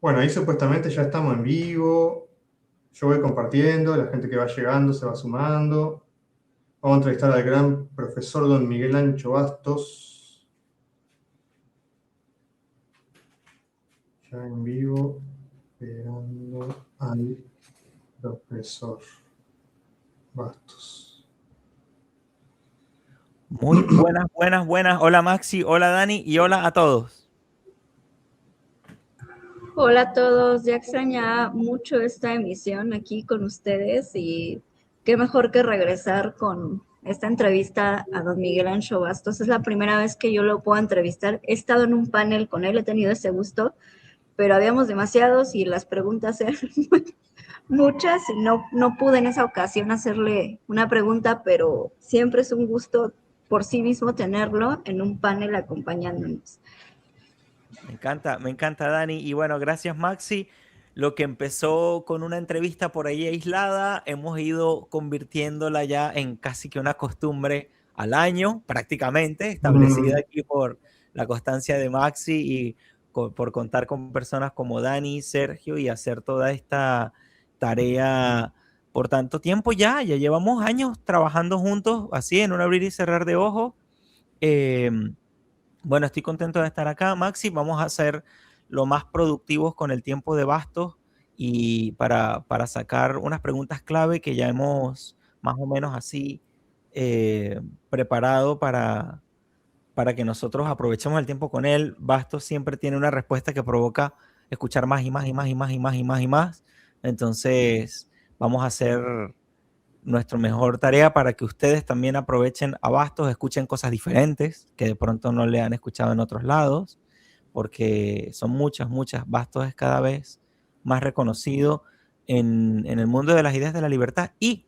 Bueno, ahí supuestamente ya estamos en vivo. Yo voy compartiendo, la gente que va llegando se va sumando. Vamos a entrevistar al gran profesor don Miguel Ancho Bastos. Ya en vivo, esperando al profesor Bastos. Muy buenas, buenas, buenas. Hola Maxi, hola Dani y hola a todos. Hola a todos, ya extrañaba mucho esta emisión aquí con ustedes y qué mejor que regresar con esta entrevista a don Miguel Ancho Bastos. Es la primera vez que yo lo puedo entrevistar. He estado en un panel con él, he tenido ese gusto, pero habíamos demasiados y las preguntas eran muchas y no pude en esa ocasión hacerle una pregunta, pero siempre es un gusto por sí mismo tenerlo en un panel acompañándonos. Me encanta Dani y bueno, gracias Maxi. Lo que empezó con una entrevista por ahí aislada, hemos ido convirtiéndola ya en casi que una costumbre al año, prácticamente, establecida aquí por la constancia de Maxi y por contar con personas como Dani, Sergio y hacer toda esta tarea por tanto tiempo ya llevamos años trabajando juntos, así en un abrir y cerrar de ojos. Bueno, estoy contento de estar acá, Maxi. Vamos a ser lo más productivos con el tiempo de Bastos y para sacar unas preguntas clave que ya hemos más o menos así preparado para que nosotros aprovechemos el tiempo con él. Bastos siempre tiene una respuesta que provoca escuchar más y más y más y más y más y más y más. Entonces, vamos a hacer nuestra mejor tarea para que ustedes también aprovechen a Bastos, escuchen cosas diferentes que de pronto no le han escuchado en otros lados, porque son muchas, muchas. Bastos es cada vez más reconocido en el mundo de las ideas de la libertad y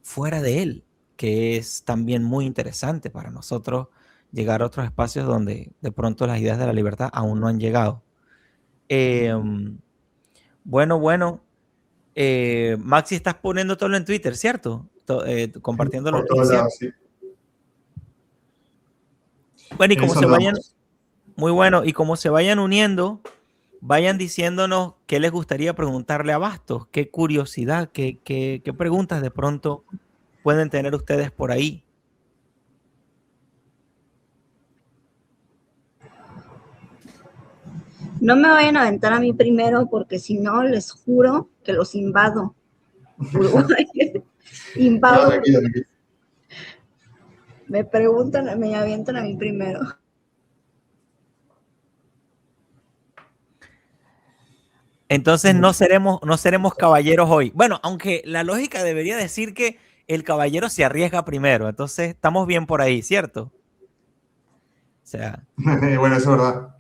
fuera de él, que es también muy interesante para nosotros llegar a otros espacios donde de pronto las ideas de la libertad aún no han llegado. Eh, bueno, Maxi, estás poniendo todo en Twitter, ¿cierto? Compartiendo los Por todos links, ¿cierto? lados, sí. Bueno, y En como eso se vayan, andamos. muy bueno, y como se vayan uniendo, vayan diciéndonos qué les gustaría preguntarle a Bastos, qué curiosidad, qué preguntas de pronto pueden tener ustedes por ahí. No me vayan a aventar a mí primero porque si no les juro que los invado. Uruguay. Invado. No, tranquilo, tranquilo. Me preguntan, me avientan a mí primero. Entonces no seremos caballeros hoy. Bueno, aunque la lógica debería decir que el caballero se arriesga primero. Entonces estamos bien por ahí, ¿cierto? O sea, Bueno, eso es verdad.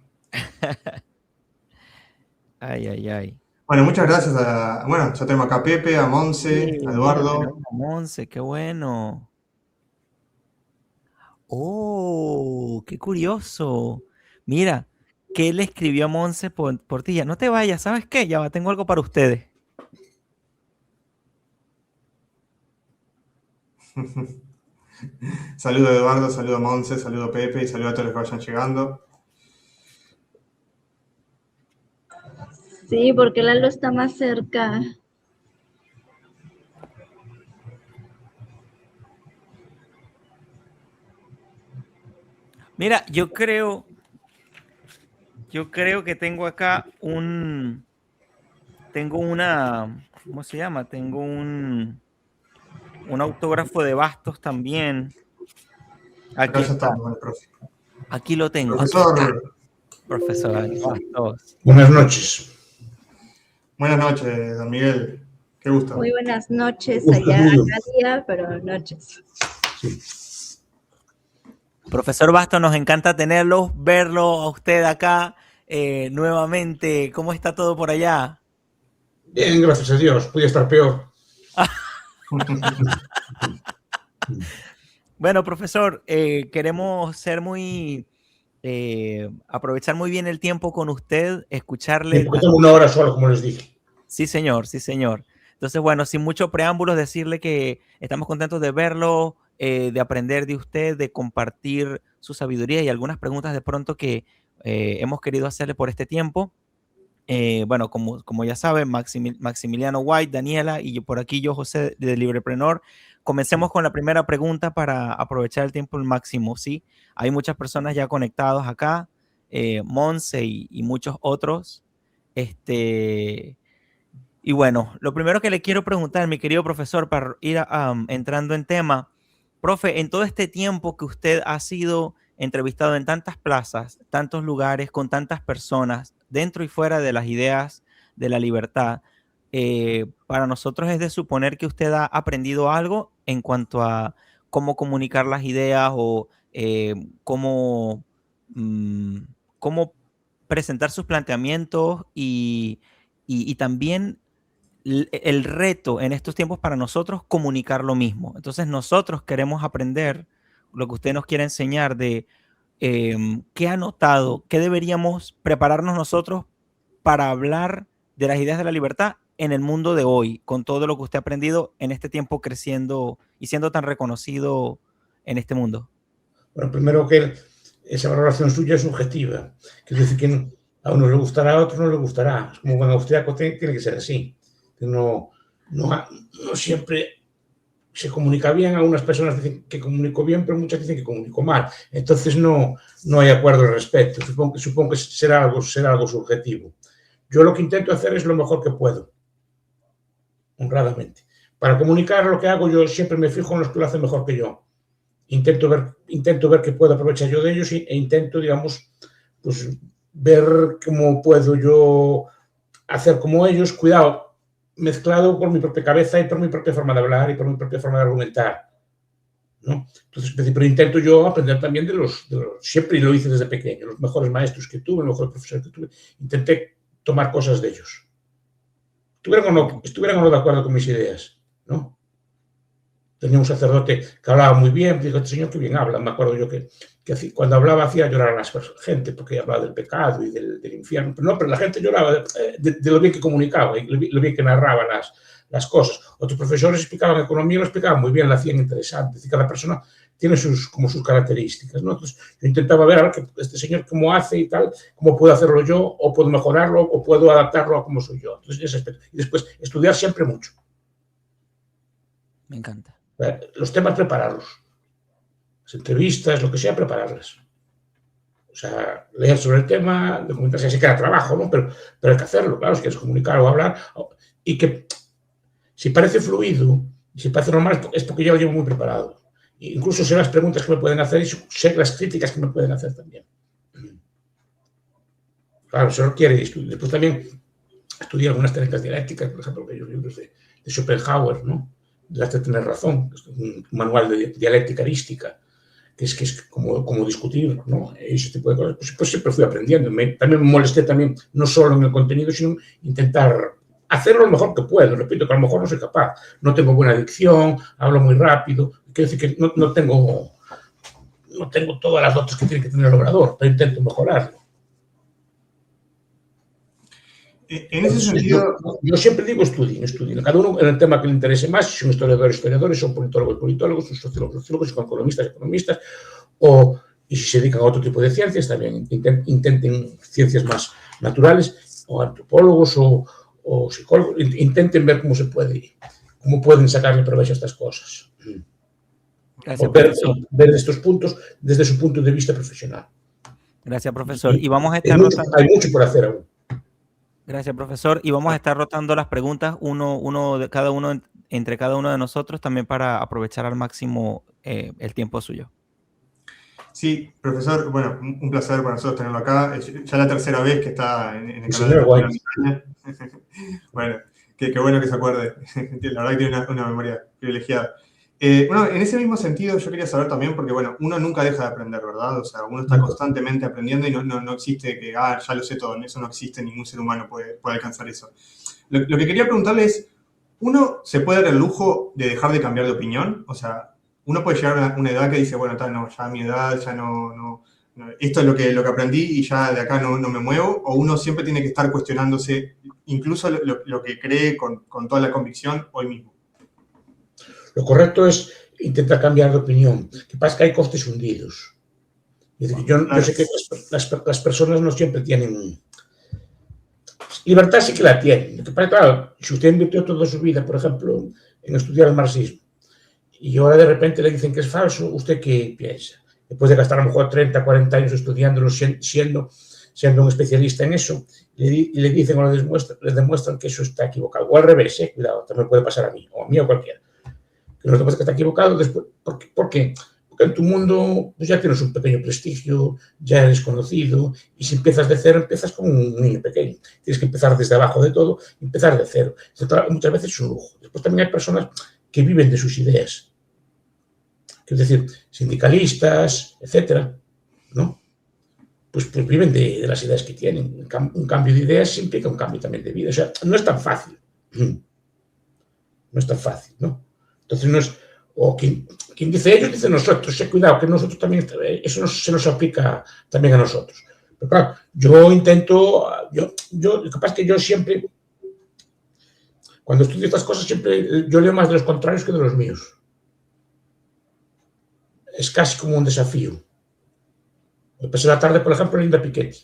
ay. Bueno, muchas gracias a. Bueno, ya tenemos acá a Pepe, a Monse, Sí, a mira, Eduardo. tenemos a Monse, qué bueno. Oh, qué curioso. Mira, ¿qué le escribió a Monse por ti? Ya no te vayas, ¿sabes qué? Ya va, tengo algo para ustedes. Saludo a Eduardo, saludo a Monse, saludo a Pepe y saludo a todos los que vayan llegando. Sí, porque Lalo está más cerca. Mira, yo creo que tengo acá tengo una, ¿cómo se llama? Tengo un autógrafo de Bastos también. Acá Aquí ya está, estamos con el profe. aquí lo tengo, aquí está, Profesor, profesor Bastos. Buenas noches. buenas noches, don Miguel. Qué gusto. Muy buenas noches Gusto allá, tuyo. acá día, pero noches. Sí. Profesor Bastos, nos encanta tenerlo, verlo a usted acá nuevamente. ¿Cómo está todo por allá? Bien, gracias a Dios. Podía estar peor. Bueno, profesor, queremos ser aprovechar muy bien el tiempo con usted, Sí, escucharle. porque tengo una hora sola, como les dije. Sí, señor, sí, señor. Entonces, bueno, sin mucho preámbulos, decirle que estamos contentos de verlo, de aprender de usted, de compartir su sabiduría y algunas preguntas de pronto que hemos querido hacerle por este tiempo. Bueno, como ya saben, Maximiliano White, Daniela y yo por aquí, yo, José, de Librepreneur. Comencemos con la primera pregunta para aprovechar el tiempo al máximo, ¿sí? Hay muchas personas ya conectados acá, Monse y muchos otros. Y bueno, lo primero que le quiero preguntar, mi querido profesor, para ir entrando en tema, profe, en todo este tiempo que usted ha sido entrevistado en tantas plazas, tantos lugares, con tantas personas, dentro y fuera de las ideas de la libertad, para nosotros es de suponer que usted ha aprendido algo en cuanto a cómo comunicar las ideas o cómo presentar sus planteamientos y también el reto en estos tiempos para nosotros comunicar lo mismo. Entonces nosotros queremos aprender lo que usted nos quiere enseñar de qué ha notado, qué deberíamos prepararnos nosotros para hablar de las ideas de la libertad en el mundo de hoy, con todo lo que usted ha aprendido en este tiempo creciendo y siendo tan reconocido en este mundo. Bueno, primero que esa valoración suya es subjetiva. Quiere decir que a uno le gustará, a otro no le gustará. Es como buen austríaco, tiene que ser así. No siempre se comunica bien. Algunas personas dicen que comunico bien, pero muchas dicen que comunico mal. Entonces no hay acuerdo al respecto. Supongo que será algo subjetivo. Yo lo que intento hacer es lo mejor que puedo, honradamente. Para comunicar lo que hago, yo siempre me fijo en los que lo hacen mejor que yo. Intento ver qué puedo aprovechar yo de ellos e intento, digamos, pues ver cómo puedo yo hacer como ellos, cuidado, mezclado por mi propia cabeza y por mi propia forma de hablar y por mi propia forma de argumentar, ¿no? Entonces, pero intento yo aprender también de los siempre lo hice desde pequeño, los mejores maestros que tuve, los mejores profesores que tuve, intenté tomar cosas de ellos. Estuvieran o no de acuerdo con mis ideas, ¿no? Tenía un sacerdote que hablaba muy bien, digo, este señor que bien habla. Me acuerdo yo que cuando hablaba hacía llorar a la gente porque hablaba del pecado y del infierno. Pero la gente lloraba de lo bien que comunicaba y lo bien que narraba las cosas. Otros profesores explicaban economía, lo explicaban muy bien, la hacían interesante. Es decir, cada persona tiene sus características, ¿no? Entonces yo intentaba ver a ver este señor cómo hace y tal, cómo puedo hacerlo yo, o puedo mejorarlo, o puedo adaptarlo a cómo soy yo. Entonces, ese aspecto. Y después, estudiar siempre mucho. Me encanta. Los temas, prepararlos. Las entrevistas, lo que sea, prepararlas. O sea, leer sobre el tema, documentarse, así que da trabajo, ¿no? Pero hay que hacerlo, claro, si quieres comunicar o hablar. Y que si parece fluido, si parece normal, es porque yo lo llevo muy preparado. Incluso sé las preguntas que me pueden hacer y sé las críticas que me pueden hacer también. Claro, eso requiere estudio. Después también estudié algunas técnicas dialécticas, por ejemplo, aquellos libros de Schopenhauer, ¿no? De tener razón, un manual de dialéctica erística, que es como discutir, ¿no? Ese tipo de cosas. Pues siempre fui aprendiendo. También me molesté también, no solo en el contenido, sino intentar hacerlo lo mejor que puedo. Repito, que a lo mejor no soy capaz. No tengo buena dicción, hablo muy rápido. Quiero decir que no tengo todas las dotes que tiene que tener el orador, pero intento mejorarlo. En ese sentido, yo siempre digo estudien. Cada uno en el tema que le interese más, si son historiadores, son politólogos, son sociólogos, son economistas, y si se dedican a otro tipo de ciencias, también intenten ciencias más naturales, o antropólogos, o psicólogos, intenten ver cómo pueden sacarle provecho a estas cosas. Gracias, o ver estos puntos desde su punto de vista profesional. Gracias, profesor. Y vamos a estar hay mucho por hacer aún. Gracias, profesor. Y vamos a estar rotando las preguntas, entre cada uno de nosotros, también para aprovechar al máximo el tiempo suyo. Sí, profesor, bueno, un placer para nosotros tenerlo acá. Ya la tercera vez que está en el canal de la Bueno, qué bueno que se acuerde. La verdad que tiene una memoria privilegiada. Bueno, en ese mismo sentido yo quería saber también, porque bueno, uno nunca deja de aprender, ¿verdad? O sea, uno está constantemente aprendiendo y no existe que, ya lo sé todo, eso no existe, ningún ser humano puede alcanzar eso. Lo que quería preguntarle es, ¿uno se puede dar el lujo de dejar de cambiar de opinión? O sea, uno puede llegar a una edad que dice, bueno, ya a mi edad, ya no, esto es lo que aprendí y ya de acá no me muevo, o uno siempre tiene que estar cuestionándose incluso lo que cree con toda la convicción hoy mismo. Lo correcto es intentar cambiar de opinión. Lo que pasa es que hay costes hundidos. Es decir, yo sé que las personas no siempre tienen... libertad sí que la tiene. Claro, si usted invirtió toda su vida, por ejemplo, en estudiar el marxismo, y ahora de repente le dicen que es falso, ¿usted qué piensa? Después de gastar a lo mejor 30, 40 años estudiándolo, siendo un especialista en eso, le dicen o le demuestran que eso está equivocado. O al revés, cuidado, también puede pasar a mí, o a mí o a cualquiera. Que nos demuestra que está equivocado. Después, ¿por qué? Porque en tu mundo pues ya tienes un pequeño prestigio, ya eres conocido, y si empiezas de cero, empiezas como un niño pequeño. Tienes que empezar desde abajo de todo, empezar de cero. Muchas veces es un lujo. Después también hay personas que viven de sus ideas. Es decir, sindicalistas, etcétera, ¿no? Pues viven de las ideas que tienen. Un cambio de ideas implica un cambio también de vida. O sea, no es tan fácil. No es tan fácil, ¿no? Entonces no es... O quien dice ellos, dice nosotros. Cuidado, que nosotros también... Eso se nos aplica también a nosotros. Pero claro, yo intento... Lo que pasa es que yo siempre... Cuando estudio estas cosas, siempre yo leo más de los contrarios que de los míos. Es casi como un desafío. Me pasé la tarde, por ejemplo, Linda Piketty.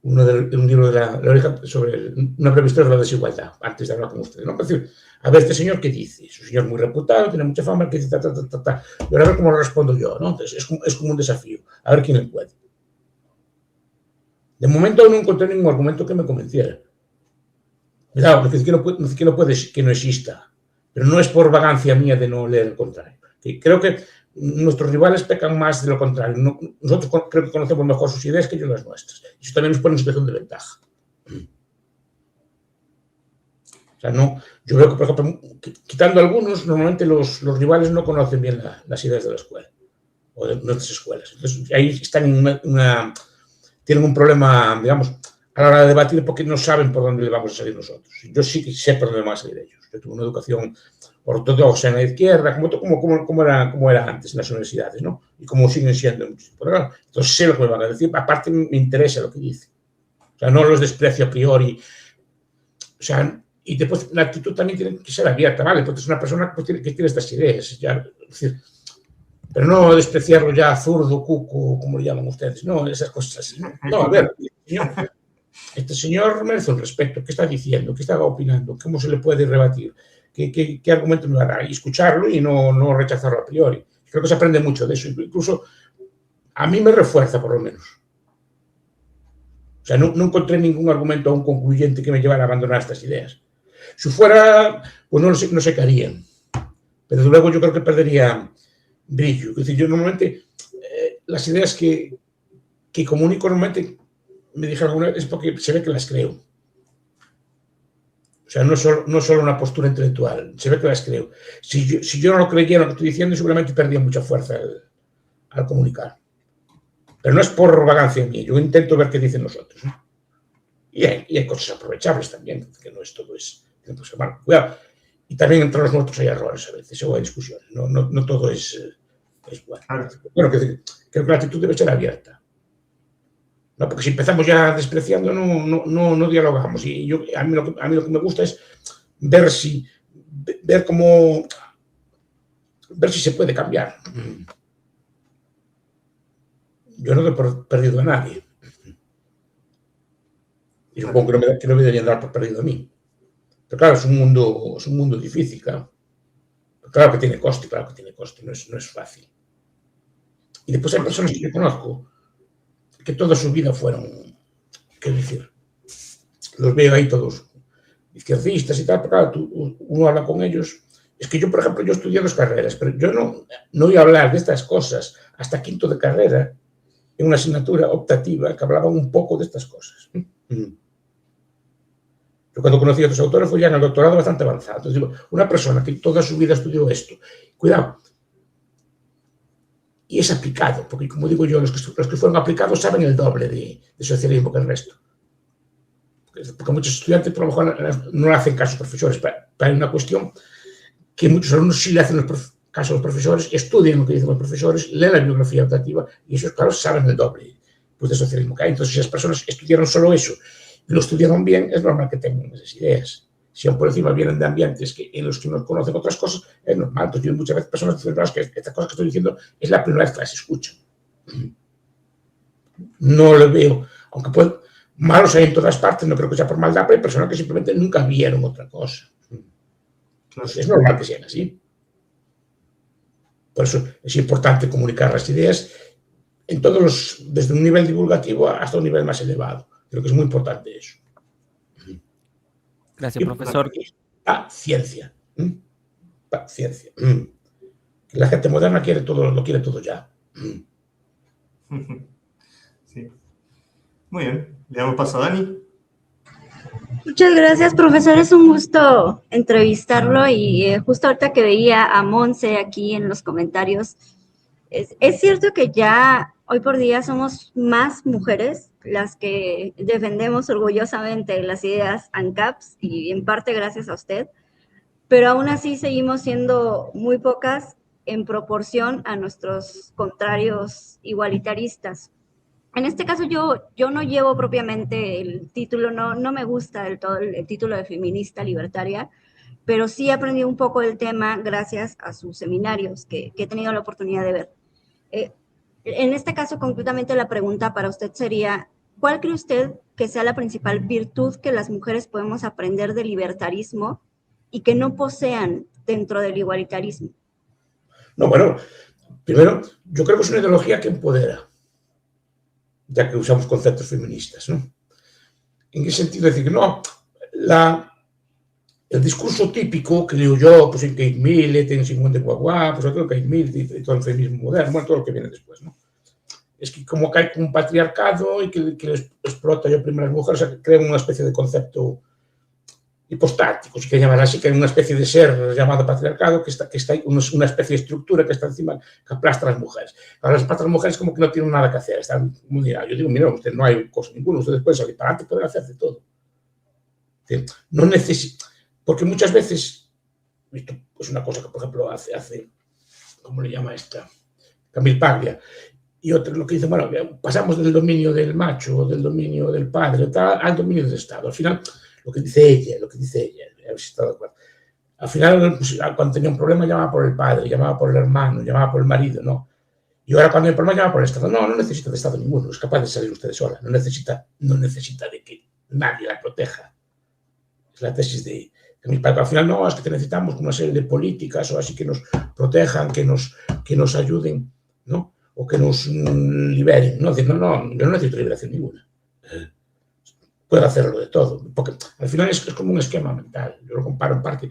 Un libro de la oreja sobre una breve historia de la desigualdad, antes de hablar con ustedes, ¿no? Es decir, a ver, este señor qué dice. Es un señor muy reputado, tiene mucha fama, que dice Y ahora a ver cómo lo respondo yo, ¿no? Entonces, es como un desafío. A ver quién le puede. De momento no encontré ningún argumento que me convenciera. Cuidado, no dice que no exista. Pero no es por vagancia mía de no leer el contrario. Creo que nuestros rivales pecan más de lo contrario. Nosotros creo que conocemos mejor sus ideas que ellos las nuestras. Y eso también nos pone en situación de ventaja. O sea, no, yo veo que, por ejemplo, quitando algunos, normalmente los rivales no conocen bien las ideas de la escuela o de nuestras escuelas. Entonces, ahí están tienen un problema, digamos, a la hora de debatir porque no saben por dónde le vamos a salir nosotros. Yo sí que sé por dónde van a salir ellos. Yo tuve una educación ortodoxa en la izquierda, como era antes en las universidades, ¿no? Y como siguen siendo. Entonces sé lo que me van a decir. Aparte me interesa lo que dicen. O sea, no los desprecio a priori. O sea, y después la actitud también tiene que ser abierta, ¿vale? Porque es una persona que tiene estas ideas. Ya, es decir, pero no despreciarlo ya zurdo, cuco, como le llaman ustedes. No, esas cosas así. No, a ver, este señor merece un respeto. ¿Qué está diciendo? ¿Qué está opinando? ¿Cómo se le puede rebatir? ¿Qué argumento me va a dar? Y escucharlo y no rechazarlo a priori. Creo que se aprende mucho de eso. Incluso a mí me refuerza, por lo menos. O sea, no encontré ningún argumento aún concluyente que me llevara a abandonar estas ideas. Si fuera, pues no sé qué harían. Pero luego yo creo que perdería brillo. Es decir, yo normalmente las ideas que comunico normalmente me dije alguna vez es porque se ve que las creo. O sea, no solo una postura intelectual, se ve que las creo. Si yo no lo creyera lo que estoy diciendo, seguramente perdía mucha fuerza al comunicar. Pero no es por vagancia mía, yo intento ver qué dicen los otros, ¿no? Y hay cosas aprovechables también, que no es todo bueno, cuidado. Y también entre los nuestros hay errores a veces, o hay discusiones, no todo es bueno. Bueno, creo que la actitud debe ser abierta. No, porque si empezamos ya despreciando, no dialogamos. Y a mí lo que me gusta es ver si se puede cambiar. Yo no he perdido a nadie. Y supongo que no me deberían dar por perdido a mí. Pero claro, es un mundo difícil, claro. Pero claro que tiene coste, no es fácil. Y después hay personas que yo conozco que toda su vida fueron, qué decir, los veo ahí todos izquierdistas y tal, pero claro, uno habla con ellos. Es que yo, por ejemplo, yo estudié 2 carreras, pero yo no iba a hablar de estas cosas hasta quinto de carrera en una asignatura optativa que hablaba un poco de estas cosas. Yo cuando conocí a otros autores fue ya en el doctorado bastante avanzado. Entonces digo, una persona que toda su vida estudió esto, cuidado, y es aplicado, porque como digo yo, los que fueron aplicados saben el doble de socialismo que el resto. Porque muchos estudiantes por lo mejor no le hacen caso a los profesores, pero hay una cuestión que muchos alumnos sí le hacen caso a los profesores, estudian lo que dicen los profesores, leen la bibliografía optativa y esos, claro, saben el doble de socialismo que hay. Entonces, si las personas estudiaron solo eso y lo estudiaron bien, es normal que tengan esas ideas. Si aún por encima vienen de ambientes en los que no conocen otras cosas, es normal. Entonces, yo muchas veces personas dicen que estas cosas que estoy diciendo es la primera vez que las escuchan. No lo veo, aunque Malos hay en todas partes, no creo que sea por maldad, pero hay personas que simplemente nunca vieron otra cosa. Pues es normal que sean así. Por eso es importante comunicar las ideas en todos los, desde un nivel divulgativo hasta un nivel más elevado. Creo que es muy importante eso. Gracias, profesor. Paciencia. Paciencia. La gente moderna quiere todo, lo quiere todo ya. Sí. Muy bien. Le damos paso a Dani. Muchas gracias, profesor. Es un gusto entrevistarlo y justo ahorita que veía a Monse aquí en los comentarios, es cierto que ya hoy por día somos más mujeres las que defendemos orgullosamente las ideas ANCAPs y en parte gracias a usted, pero aún así seguimos siendo muy pocas en proporción a nuestros contrarios igualitaristas. En este caso yo no llevo propiamente el título, no me gusta del todo el título de feminista libertaria, pero sí aprendí un poco del tema gracias a sus seminarios que he tenido la oportunidad de ver. En este caso, concretamente, la pregunta para usted sería, ¿cuál cree usted que sea la principal virtud que las mujeres podemos aprender del libertarismo y que no posean dentro del igualitarismo? No, bueno, primero, yo creo que es una ideología que empodera, ya que usamos conceptos feministas, ¿no? ¿En qué sentido? Decir que no, el discurso típico que digo yo, pues en Kate Millett, en Simone de Beauvoir, pues todo Kate Millett y todo el feminismo moderno, bueno, todo lo que viene después, ¿no? Es que como que hay un patriarcado y que les explota y oprime a las mujeres, o sea, que crean una especie de concepto hipostático, si que llaman así, que hay una especie de ser llamado patriarcado, que está una especie de estructura que está encima, que aplasta a las mujeres. Ahora las aplasta a las mujeres como que no tienen nada que hacer, están muy ligados. Yo digo, mira, usted no hay cosa ninguna, ustedes pueden salir para adelante, pueden hacer de todo. No necesita, porque muchas veces, esto es una cosa que, por ejemplo, hace ¿cómo le llama esta? Camille Paglia, y otros lo que dicen, bueno, pasamos del dominio del macho, del dominio del padre, al dominio del Estado. Al final, lo que dice ella, a ver si está de acuerdo. Al final, pues, cuando tenía un problema, llamaba por el padre, llamaba por el hermano, llamaba por el marido, ¿no? Y ahora cuando hay un problema, llama por el Estado. No necesita de Estado ninguno, es capaz de salir usted sola, no necesita de que nadie la proteja. Es la tesis de Camille Paglia. Al final, no, es que necesitamos una serie de políticas o así que nos protejan, que nos ayuden, ¿no? O que nos liberen, ¿no? Decir, no, yo no necesito liberación ninguna. Puedo hacerlo de todo, porque al final es como un esquema mental. Yo lo comparo en parte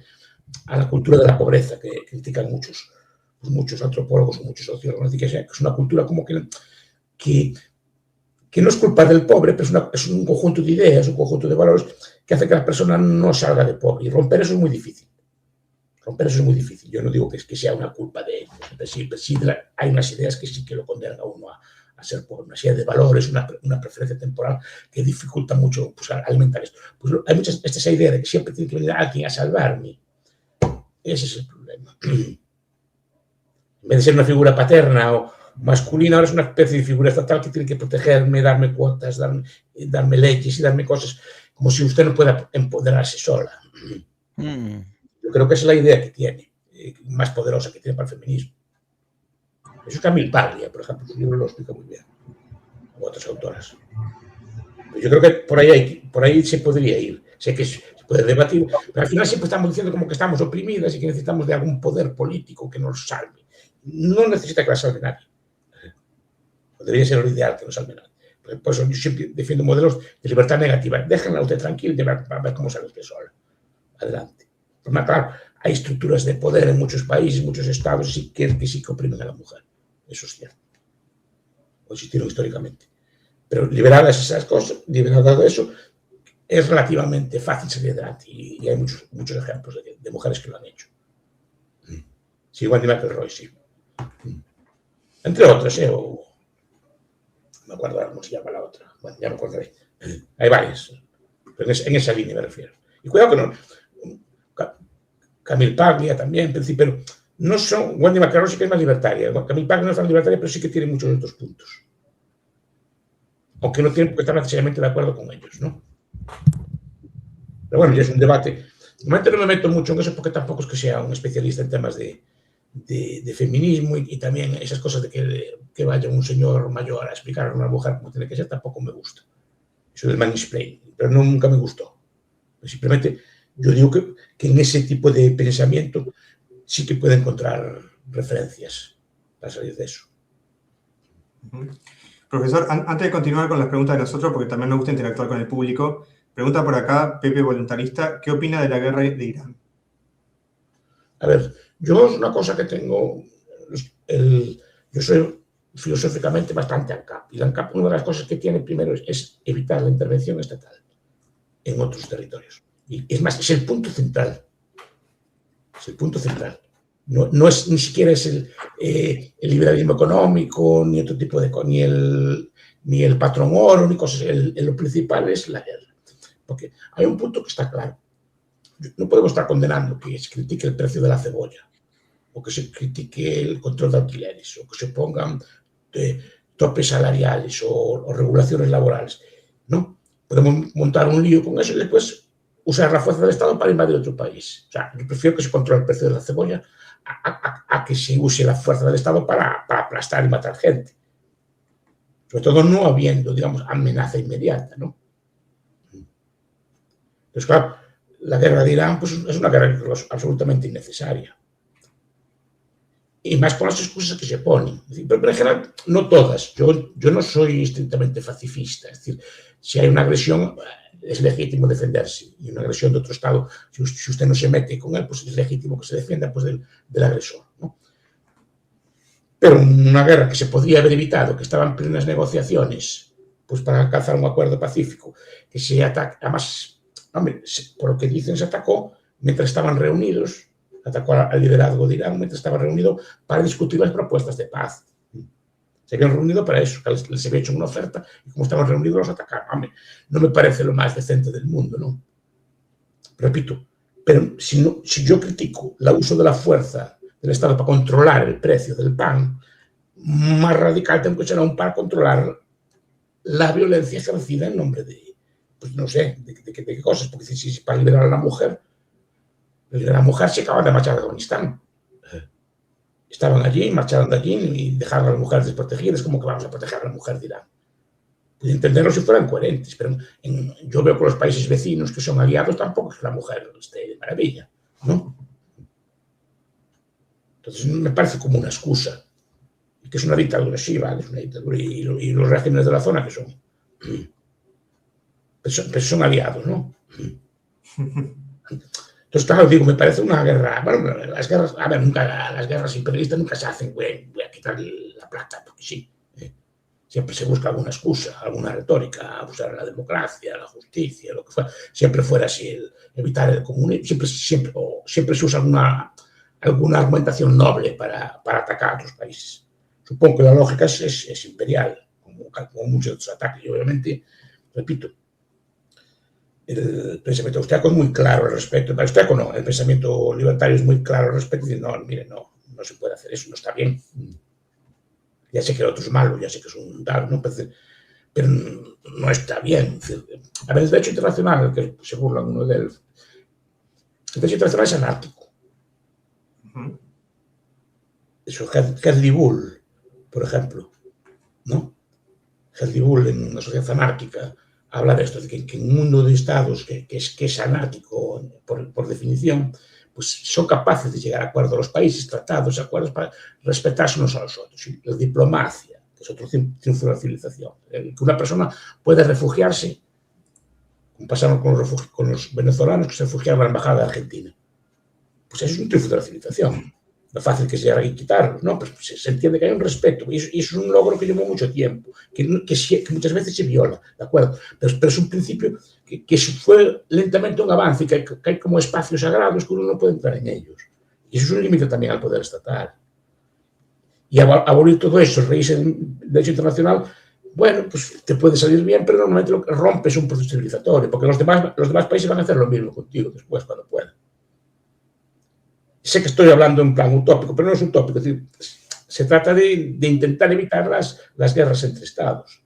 a la cultura de la pobreza que critican muchos antropólogos o muchos sociólogos, que es una cultura como que no es culpa del pobre, pero es un conjunto de ideas, un conjunto de valores que hace que la persona no salga de pobre. Y romper eso es muy difícil. Yo no digo que sea una culpa de él, pero sí hay unas ideas que sí que lo condenan a uno a ser pobre, una serie de valores, una preferencia temporal que dificulta mucho pues, alimentar esto. Pues hay esa idea de que siempre tiene que venir alguien a salvarme. Ese es el problema. En vez de ser una figura paterna o masculina, ahora es una especie de figura estatal que tiene que protegerme, darme cuotas, darme leyes y darme cosas, como si usted no pueda empoderarse sola. Yo creo que esa es la idea que tiene, más poderosa que tiene para el feminismo. Eso es Camille Paglia, por ejemplo, su libro lo explica muy bien, o otras autoras. Pero yo creo que por ahí se podría ir. Sé que se puede debatir, pero al final siempre estamos diciendo como que estamos oprimidas y que necesitamos de algún poder político que nos salve. No necesita que la salve nadie. Debería ser lo ideal que nos salve nadie. Por eso yo siempre defiendo modelos de libertad negativa. Déjenla usted tranquila y a ver cómo sale usted sola. Adelante. Pero claro, hay estructuras de poder en muchos países, muchos estados que sí que oprimen a la mujer. Eso es cierto. O existieron históricamente. Pero liberadas esas cosas, liberado eso, es relativamente fácil salir adelante. Y hay muchos ejemplos de mujeres que lo han hecho. Sí, Wendy McElroy, sí. Entre otras, no me acuerdo cómo se llama la otra. Bueno, ya me acordaré. Hay varias. Pero en esa línea me refiero. Y cuidado que no. Camille Paglia también, pero no son. Wendy McElroy sí que es más libertaria. Camille Paglia no es tan libertaria, pero sí que tiene muchos de estos puntos. Aunque no tienen que estar necesariamente de acuerdo con ellos, ¿no? Pero bueno, ya es un debate. De momento no me meto mucho en eso porque tampoco es que sea un especialista en temas de feminismo y también esas cosas de que vaya un señor mayor a explicar a una mujer cómo tiene que ser, tampoco me gusta. eso del mansplaining, pero nunca me gustó. Simplemente yo digo que en ese tipo de pensamiento sí que puede encontrar referencias para salir de eso. Profesor, antes de continuar con las preguntas de nosotros, porque también nos gusta interactuar con el público, pregunta por acá, Pepe Voluntarista, ¿qué opina de la guerra de Irán? A ver, yo es una cosa que tengo, yo soy filosóficamente bastante ANCAP, y la ANCAP una de las cosas que tiene primero es evitar la intervención estatal en otros territorios. Y es más, es el punto central. Es el punto central. No es, ni siquiera es el liberalismo económico, ni otro tipo de cosas, ni el patrón oro, ni cosas. Lo principal es la guerra. Porque hay un punto que está claro. No podemos estar condenando que se critique el precio de la cebolla, o que se critique el control de alquileres, o que se pongan topes salariales o regulaciones laborales. No, podemos montar un lío con eso y después usar la fuerza del Estado para invadir otro país. O sea, yo prefiero que se controle el precio de la cebolla a que se use la fuerza del Estado para aplastar y matar gente. Sobre todo no habiendo, digamos, amenaza inmediata, ¿no? Entonces, claro, la guerra de Irán pues, es una guerra absolutamente innecesaria. Y más con las excusas que se ponen. Pero en general, no todas. Yo no soy estrictamente pacifista. Es decir, si hay una agresión, es legítimo defenderse. Y una agresión de otro Estado, si usted no se mete con él, pues es legítimo que se defienda pues, del agresor, ¿no? Pero una guerra que se podría haber evitado, que estaban plenas negociaciones, pues para alcanzar un acuerdo pacífico, que se ataca, además, hombre, por lo que dicen, se atacó mientras estaban reunidos, atacó al liderazgo de Irán mientras estaban reunidos para discutir las propuestas de paz. Se habían reunido para eso, que les había hecho una oferta y como estaban reunidos los atacaron. Hombre, no me parece lo más decente del mundo, ¿no? Repito, pero si yo critico el uso de la fuerza del Estado para controlar el precio del pan, más radical tengo que ser aún para controlar la violencia ejercida en nombre de, pues no sé, de qué cosas, porque si para liberar a la mujer se acaban de marchar de Afganistán. Estaban allí, marcharon de allí y dejaron a las mujeres desprotegidas. ¿Cómo que vamos a proteger a la mujer de Irán? Puedo entenderlo si fueran coherentes, pero yo veo que los países vecinos que son aliados tampoco es que la mujer esté de maravilla, ¿no? Entonces me parece como una excusa. Y que es una dictadura, sí, vale, es una dictadura. Y los regímenes de la zona que son. Pero son aliados, ¿no? Entonces, claro, digo, me parece una guerra. Bueno, las guerras, a ver, las guerras imperialistas nunca se hacen, güey, voy a quitar la plata, porque sí. Siempre se busca alguna excusa, alguna retórica, abusar de la democracia, la justicia, lo que fuera. Siempre fuera así, evitar el comunismo. Siempre se usa alguna argumentación noble para atacar a otros países. Supongo que la lógica es imperial, como muchos otros ataques. Y obviamente, repito, el pensamiento austriaco es muy claro al respecto. El austriaco no, el pensamiento libertario es muy claro al respecto. Y dice, no, mire, no se puede hacer eso, no está bien. Ya sé que el otro es malo, ya sé que es un tal, ¿no? Pero no está bien. A ver, el derecho internacional, que se burlan uno de él, el derecho internacional es anárquico. Eso, Hedley Bull, por ejemplo, ¿no? Hedley Bull, en una sociedad anárquica, habla de esto, de que en un mundo de estados que es anárquico por definición, pues son capaces de llegar a acuerdos los países, tratados, acuerdos para respetarse unos a los otros. Y la diplomacia, que es otro triunfo de la civilización. Que una persona puede refugiarse, como pasaron con los venezolanos que se refugiaron en la embajada de Argentina. Pues eso es un triunfo de la civilización. Lo fácil que es llegar y quitarlos, ¿no? Pues se entiende que hay un respeto. Y eso es un logro que llevó mucho tiempo, que muchas veces se viola, ¿de acuerdo? Pero es un principio que fue lentamente un avance, que hay como espacios sagrados que uno no puede entrar en ellos. Y eso es un límite también al poder estatal. Y abolir todo eso, reírse del derecho internacional, bueno, pues te puede salir bien, pero normalmente lo que rompes un proceso civilizatorio, porque los demás países van a hacer lo mismo contigo después, cuando puedan. Sé que estoy hablando en plan utópico, pero no es utópico. Es decir, se trata de intentar evitar las guerras entre estados.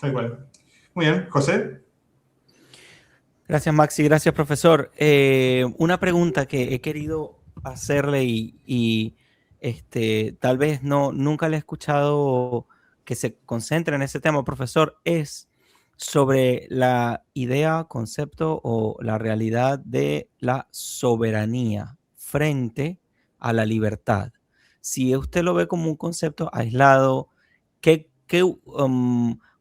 Tal cual. Muy bien. José. Gracias, Maxi. Gracias, profesor. Una pregunta que he querido hacerle y tal vez nunca le he escuchado que se concentra en ese tema, profesor, es sobre la idea, concepto o la realidad de la soberanía frente a la libertad. Si usted lo ve como un concepto aislado,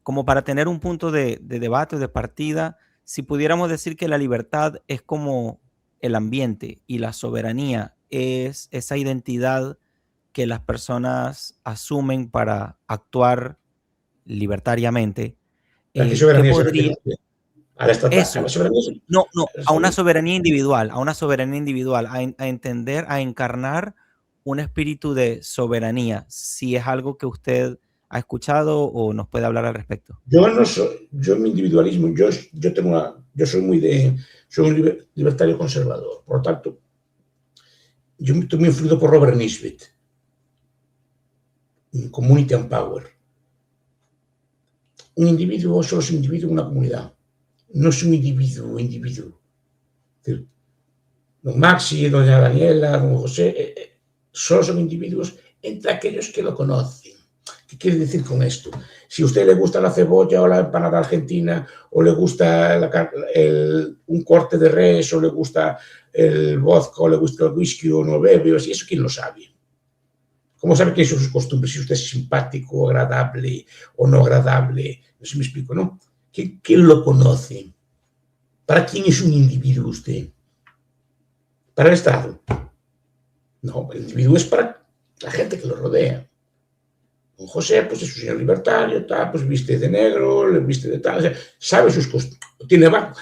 como para tener un punto de debate o de partida, si pudiéramos decir que la libertad es como el ambiente y la soberanía es esa identidad que las personas asumen para actuar libertariamente, ¿A qué ¿qué soberanía se podría? refiere? ¿A la estatal? Eso, ¿A la soberanía? no, a una soberanía individual, a entender, a encarnar un espíritu de soberanía, si es algo que usted ha escuchado o nos puede hablar al respecto. Yo no soy, yo en mi individualismo, yo soy soy un libertario conservador, por lo tanto, yo estoy muy influido por Robert Nisbet, Community and Power. Un individuo solo es un individuo en una comunidad, no es un individuo. Don Maxi, doña Daniela, don José, solo son individuos entre aquellos que lo conocen. ¿Qué quiere decir con esto? Si a usted le gusta la cebolla o la empanada argentina, o le gusta un corte de res, o le gusta el vodka, o le gusta el whisky, o no bebe, o así, ¿eso quién lo sabe? ¿Cómo sabe qué son sus costumbres? Si usted es simpático, agradable o no agradable. No sé si me explico, ¿no? ¿Quién lo conoce? ¿Para quién es un individuo usted? ¿Para el Estado? No, el individuo es para la gente que lo rodea. Don José, pues es un señor libertario, tal, pues viste de negro, le viste de tal, o sea, sabe sus costumbres, tiene barba,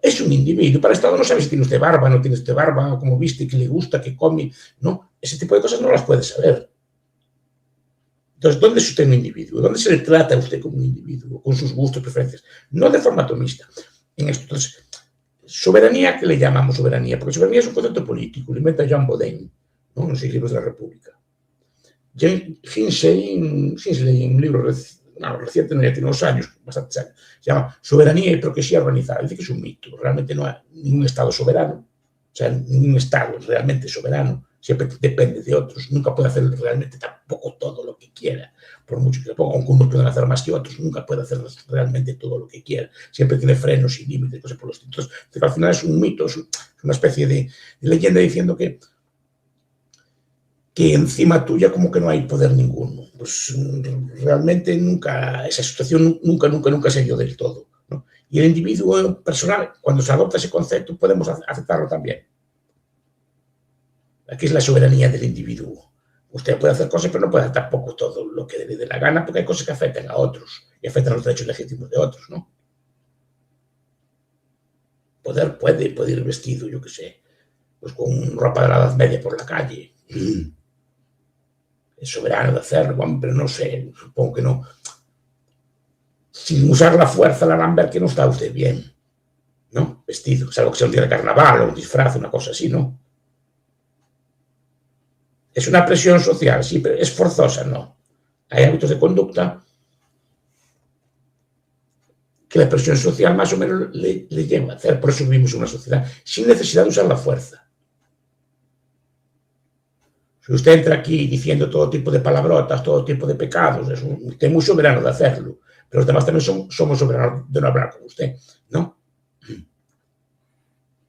es un individuo. Para el Estado no sabe si tiene usted barba, no tiene usted barba, cómo viste, qué le gusta, qué come, no, ese tipo de cosas no las puede saber. Entonces, ¿dónde es usted un individuo? ¿Dónde se le trata a usted como un individuo, con sus gustos, preferencias? No de forma atomista. En esto, entonces, soberanía, ¿qué le llamamos soberanía? Porque soberanía es un concepto político, lo inventa Jean Bodin, ¿no? En los libros de la República. Hinckley, un libro reciente, no, ya tiene unos años, bastantes años, se llama Soberanía y Hipocresía Organizada. Dice que es un mito, realmente no hay ningún Estado soberano, o sea, ningún Estado es realmente soberano, siempre depende de otros, nunca puede hacer realmente tampoco todo lo que quiera, por mucho que le ponga, aunque unos puedan hacer más que otros, nunca puede hacer realmente todo lo que quiera, siempre tiene frenos y límites, cosas por los estilos. Entonces, al final es un mito, es una especie de leyenda diciendo que encima tuya como que no hay poder ninguno. Pues realmente nunca, esa situación nunca se dio del todo, ¿no? Y el individuo personal, cuando se adopta ese concepto, podemos aceptarlo también. Aquí es la soberanía del individuo. Usted puede hacer cosas, pero no puede hacer tampoco todo lo que le dé la gana, porque hay cosas que afectan a otros y afectan a los derechos legítimos de otros, ¿no? Poder puede ir vestido, yo qué sé, pues con ropa de la Edad Media por la calle. Es soberano de hacerlo, pero no sé, supongo que no. Sin usar la fuerza, la Lambert, que no está usted bien, ¿no? Vestido, salvo que sea un día de carnaval o un disfraz, una cosa así, ¿no? Es una presión social, sí, pero es forzosa, ¿no? Hay hábitos de conducta que la presión social más o menos le lleva a hacer. Por eso vivimos en una sociedad sin necesidad de usar la fuerza. Si usted entra aquí diciendo todo tipo de palabrotas, todo tipo de pecados, usted es muy soberano de hacerlo, pero los demás también somos soberanos de no hablar con usted, ¿no?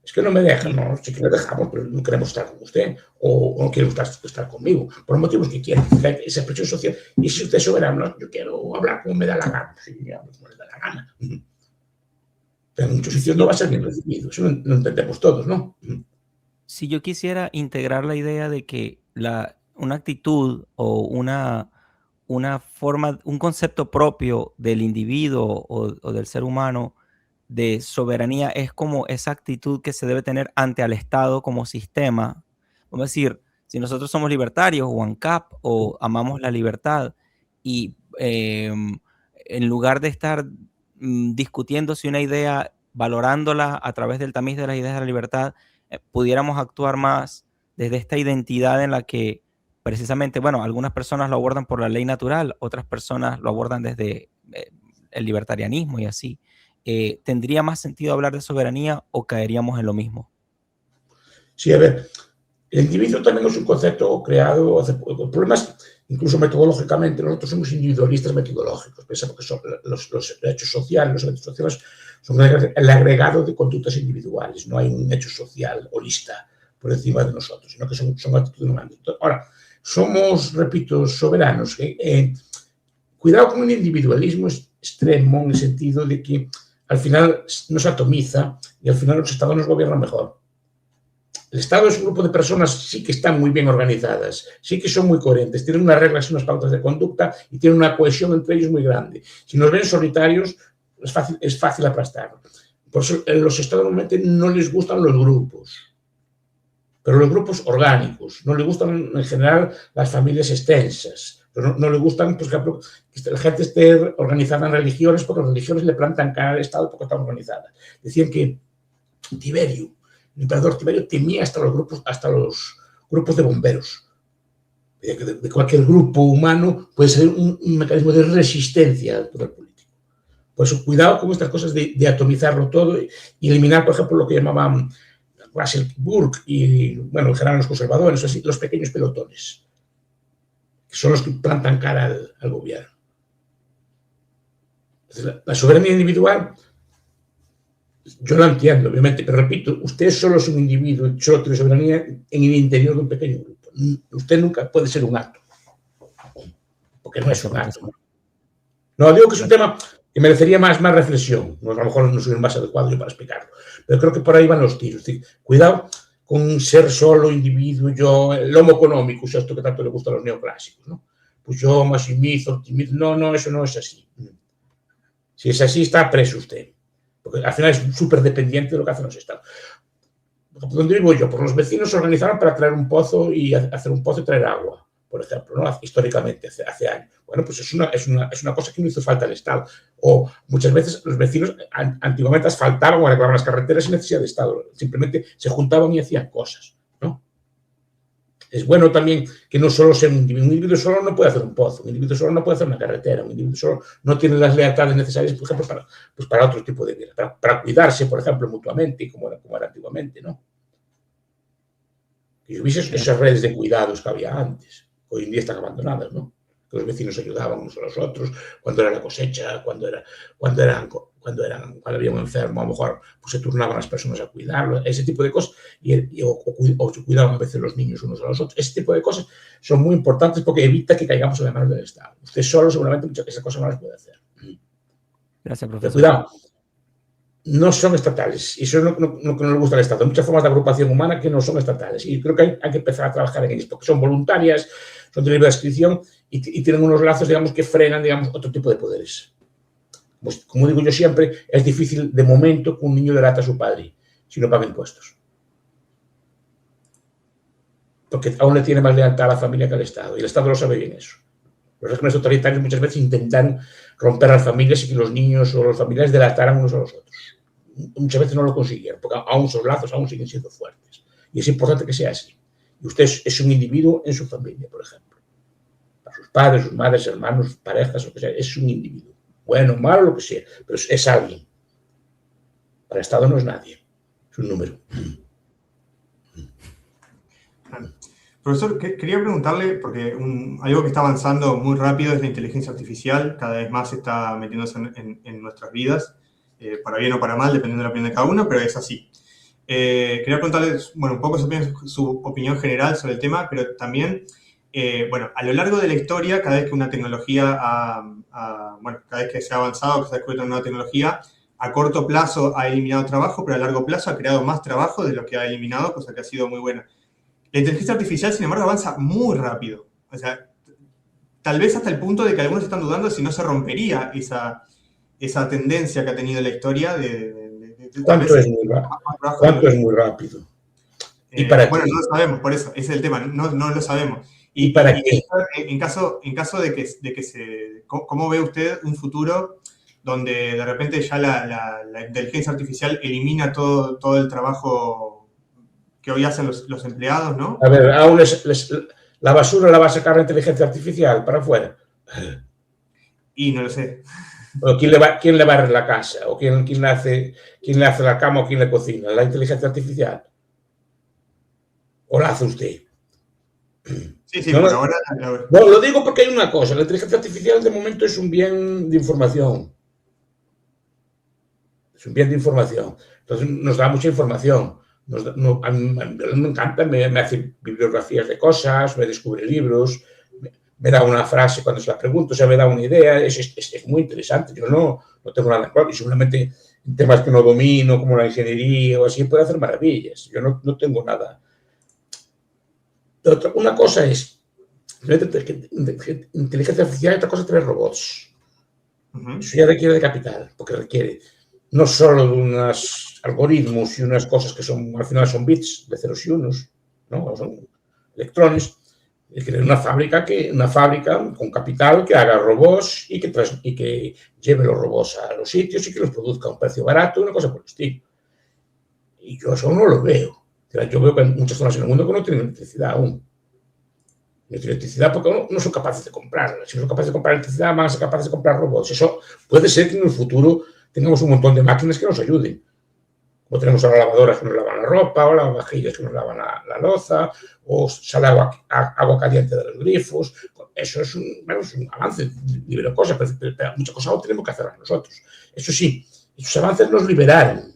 Es que no me dejan, no, sí que le dejamos, pero no queremos estar con usted, o no quiere estar conmigo, por motivos que quiera, esa presión social. Y si usted es soberano, yo quiero hablar como me da la gana, sí, como le da la gana. Pero en muchos sitios no va a ser bien recibido, eso lo entendemos todos, ¿no? Si yo quisiera integrar la idea de que una actitud o una forma, un concepto propio del individuo o del ser humano de soberanía es como esa actitud que se debe tener ante al Estado como sistema. Vamos a decir, si nosotros somos libertarios o ANCAP o amamos la libertad y en lugar de estar discutiendo si una idea, valorándola a través del tamiz de las ideas de la libertad, pudiéramos actuar más desde esta identidad en la que precisamente, bueno, algunas personas lo abordan por la ley natural, otras personas lo abordan desde el libertarianismo y así. ¿Tendría más sentido hablar de soberanía o caeríamos en lo mismo? Sí, a ver, el individuo también es un concepto creado hace poco. El problema es incluso metodológicamente, nosotros somos individualistas metodológicos. Pensamos que son los hechos sociales, los eventos sociales son el agregado de conductas individuales. No hay un hecho social o lista por encima de nosotros, sino que son actitudes humanas. Ahora, somos, repito, soberanos. Cuidado con el individualismo extremo en el sentido de que al final nos atomiza y al final los estados nos gobiernan mejor. El Estado es un grupo de personas sí que están muy bien organizadas, sí que son muy coherentes, tienen unas reglas y unas pautas de conducta y tienen una cohesión entre ellos muy grande. Si nos ven solitarios, es fácil aplastarlos. Por eso en los Estados normalmente no les gustan los grupos, pero los grupos orgánicos. No les gustan en general las familias extensas. No les gustan, por ejemplo, que la gente esté organizada en religiones, porque las religiones le plantan cara al Estado porque están organizadas. Decían que Tiberio, el emperador Tiberio, temía hasta los grupos de bomberos. De cualquier grupo humano puede ser un mecanismo de resistencia al poder político. Por eso, cuidado con estas cosas de atomizarlo todo y eliminar, por ejemplo, lo que llamaban Russell Burke y, bueno, en general los conservadores, así, los pequeños pelotones, que son los que plantan cara al gobierno. Entonces, la soberanía individual, yo la entiendo, obviamente, pero repito, usted solo es un individuo, solo tiene soberanía en el interior de un pequeño grupo. Usted nunca puede ser un acto, porque no es un acto. No, digo que es un tema que merecería más reflexión. A lo mejor no soy el más adecuado yo para explicarlo, pero creo que por ahí van los tiros. Es decir, cuidado con ser solo individuo, yo, el homo económico, esto que tanto le gusta a los neoclásicos, ¿no? Pues yo maximizo, optimizo. No, eso no es así. Si es así, está preso usted. Porque al final es súper dependiente de lo que hacen los estados. ¿Dónde vivo yo? Pues los vecinos se organizaron para traer un pozo y hacer un pozo y traer agua, por ejemplo, ¿no? Históricamente, hace años. Bueno, pues es una cosa que no hizo falta el Estado. O muchas veces los vecinos antiguamente asfaltaban o arreglaban las carreteras sin necesidad de Estado. Simplemente se juntaban y hacían cosas, ¿no? Es bueno también que no solo sea un individuo. Un individuo solo no puede hacer un pozo, un individuo solo no puede hacer una carretera, un individuo solo no tiene las lealtades necesarias, por ejemplo, para otro tipo de vida, para cuidarse, por ejemplo, mutuamente, como era antiguamente, ¿no? Que hubiese esas redes de cuidados que había antes, hoy en día están abandonadas, ¿no? Que los vecinos ayudaban unos a los otros, cuando era la cosecha, cuando había un enfermo, a lo mejor pues, se turnaban las personas a cuidarlo, ese tipo de cosas, o se cuidaban a veces los niños unos a los otros. Ese tipo de cosas son muy importantes porque evita que caigamos en las manos del Estado. Usted solo seguramente muchas de esas cosas no las puede hacer. Gracias, profesor. Pero cuidado, no son estatales, y eso no le gusta al Estado. Hay muchas formas de agrupación humana que no son estatales, y creo que hay que empezar a trabajar en ellas, porque son voluntarias, son de libre adscripción y tienen unos lazos, digamos, que frenan, digamos, otro tipo de poderes. Pues, como digo yo siempre, es difícil de momento que un niño delate a su padre si no paga impuestos. Porque aún le tiene más lealtad a la familia que al Estado, y el Estado lo sabe bien eso. Los regímenes totalitarios muchas veces intentan romper a las familias y que los niños o los familiares delataran unos a los otros. Muchas veces no lo consiguieron, porque aún esos lazos aún siguen siendo fuertes. Y es importante que sea así. Y usted es un individuo en su familia, por ejemplo. Para sus padres, sus madres, hermanos, parejas, lo que sea, es un individuo. Bueno, malo, lo que sea, pero es alguien. Para el Estado no es nadie, es un número. Profesor, quería preguntarle, porque algo que está avanzando muy rápido es la inteligencia artificial, cada vez más está metiéndose en nuestras vidas, para bien o para mal, dependiendo de la opinión de cada uno, pero es así. Quería preguntarle, bueno, un poco su opinión general sobre el tema, pero también, bueno, a lo largo de la historia, cada vez que una tecnología, bueno, cada vez que se ha avanzado, que se ha descubierto una nueva tecnología, a corto plazo ha eliminado trabajo, pero a largo plazo ha creado más trabajo de lo que ha eliminado, cosa que ha sido muy buena. La inteligencia artificial, sin embargo, avanza muy rápido. O sea, tal vez hasta el punto de que algunos están dudando si no se rompería esa tendencia que ha tenido la historia ¿Cuánto es muy rápido? ¿Y para bueno, qué? no lo sabemos, por eso, ese es el tema, no lo sabemos. ¿Y para qué? En caso de que ¿cómo ve usted un futuro donde de repente ya la inteligencia artificial elimina todo el trabajo que hoy hacen los empleados, ¿no? A ver, aún la basura la va a sacar la inteligencia artificial para afuera. Y no lo sé. ¿O quién le va a barrer la casa? ¿O quién le hace la cama o quién le cocina? ¿La inteligencia artificial? ¿O la hace usted? Sí, por ahora... No, lo digo porque hay una cosa. La inteligencia artificial de momento es un bien de información. Es un bien de información. Entonces nos da mucha información. A mí me encanta, me hace bibliografías de cosas, me descubre libros, me da una frase cuando se la pregunto, o sea, me da una idea. Es muy interesante. Yo no tengo nada claro y seguramente en temas que no domino, como la ingeniería o así, puede hacer maravillas. Yo no tengo nada. Una cosa es inteligencia artificial y otra cosa es tener robots. Eso ya requiere de capital, porque requiere no solo de unos algoritmos y unas cosas que al final son bits de ceros y unos, ¿no? Son electrones. Requiere una fábrica con capital que haga robots y que lleve los robots a los sitios y que los produzca a un precio barato, una cosa por el estilo. Y yo eso no lo veo. Yo veo que hay muchas zonas en el mundo que no tienen electricidad aún. No tienen electricidad porque no son capaces de comprarla. Si no son capaces de comprar electricidad, van a ser capaces de comprar robots. Eso puede ser que en el futuro tengamos un montón de máquinas que nos ayuden. Como tenemos ahora lavadoras que nos lavan la ropa, o lavavajillas que nos lavan la loza, o sale agua caliente de los grifos. Eso es un avance, libera cosas, pero muchas cosas aún tenemos que hacerlas nosotros. Eso sí, esos avances nos liberaron.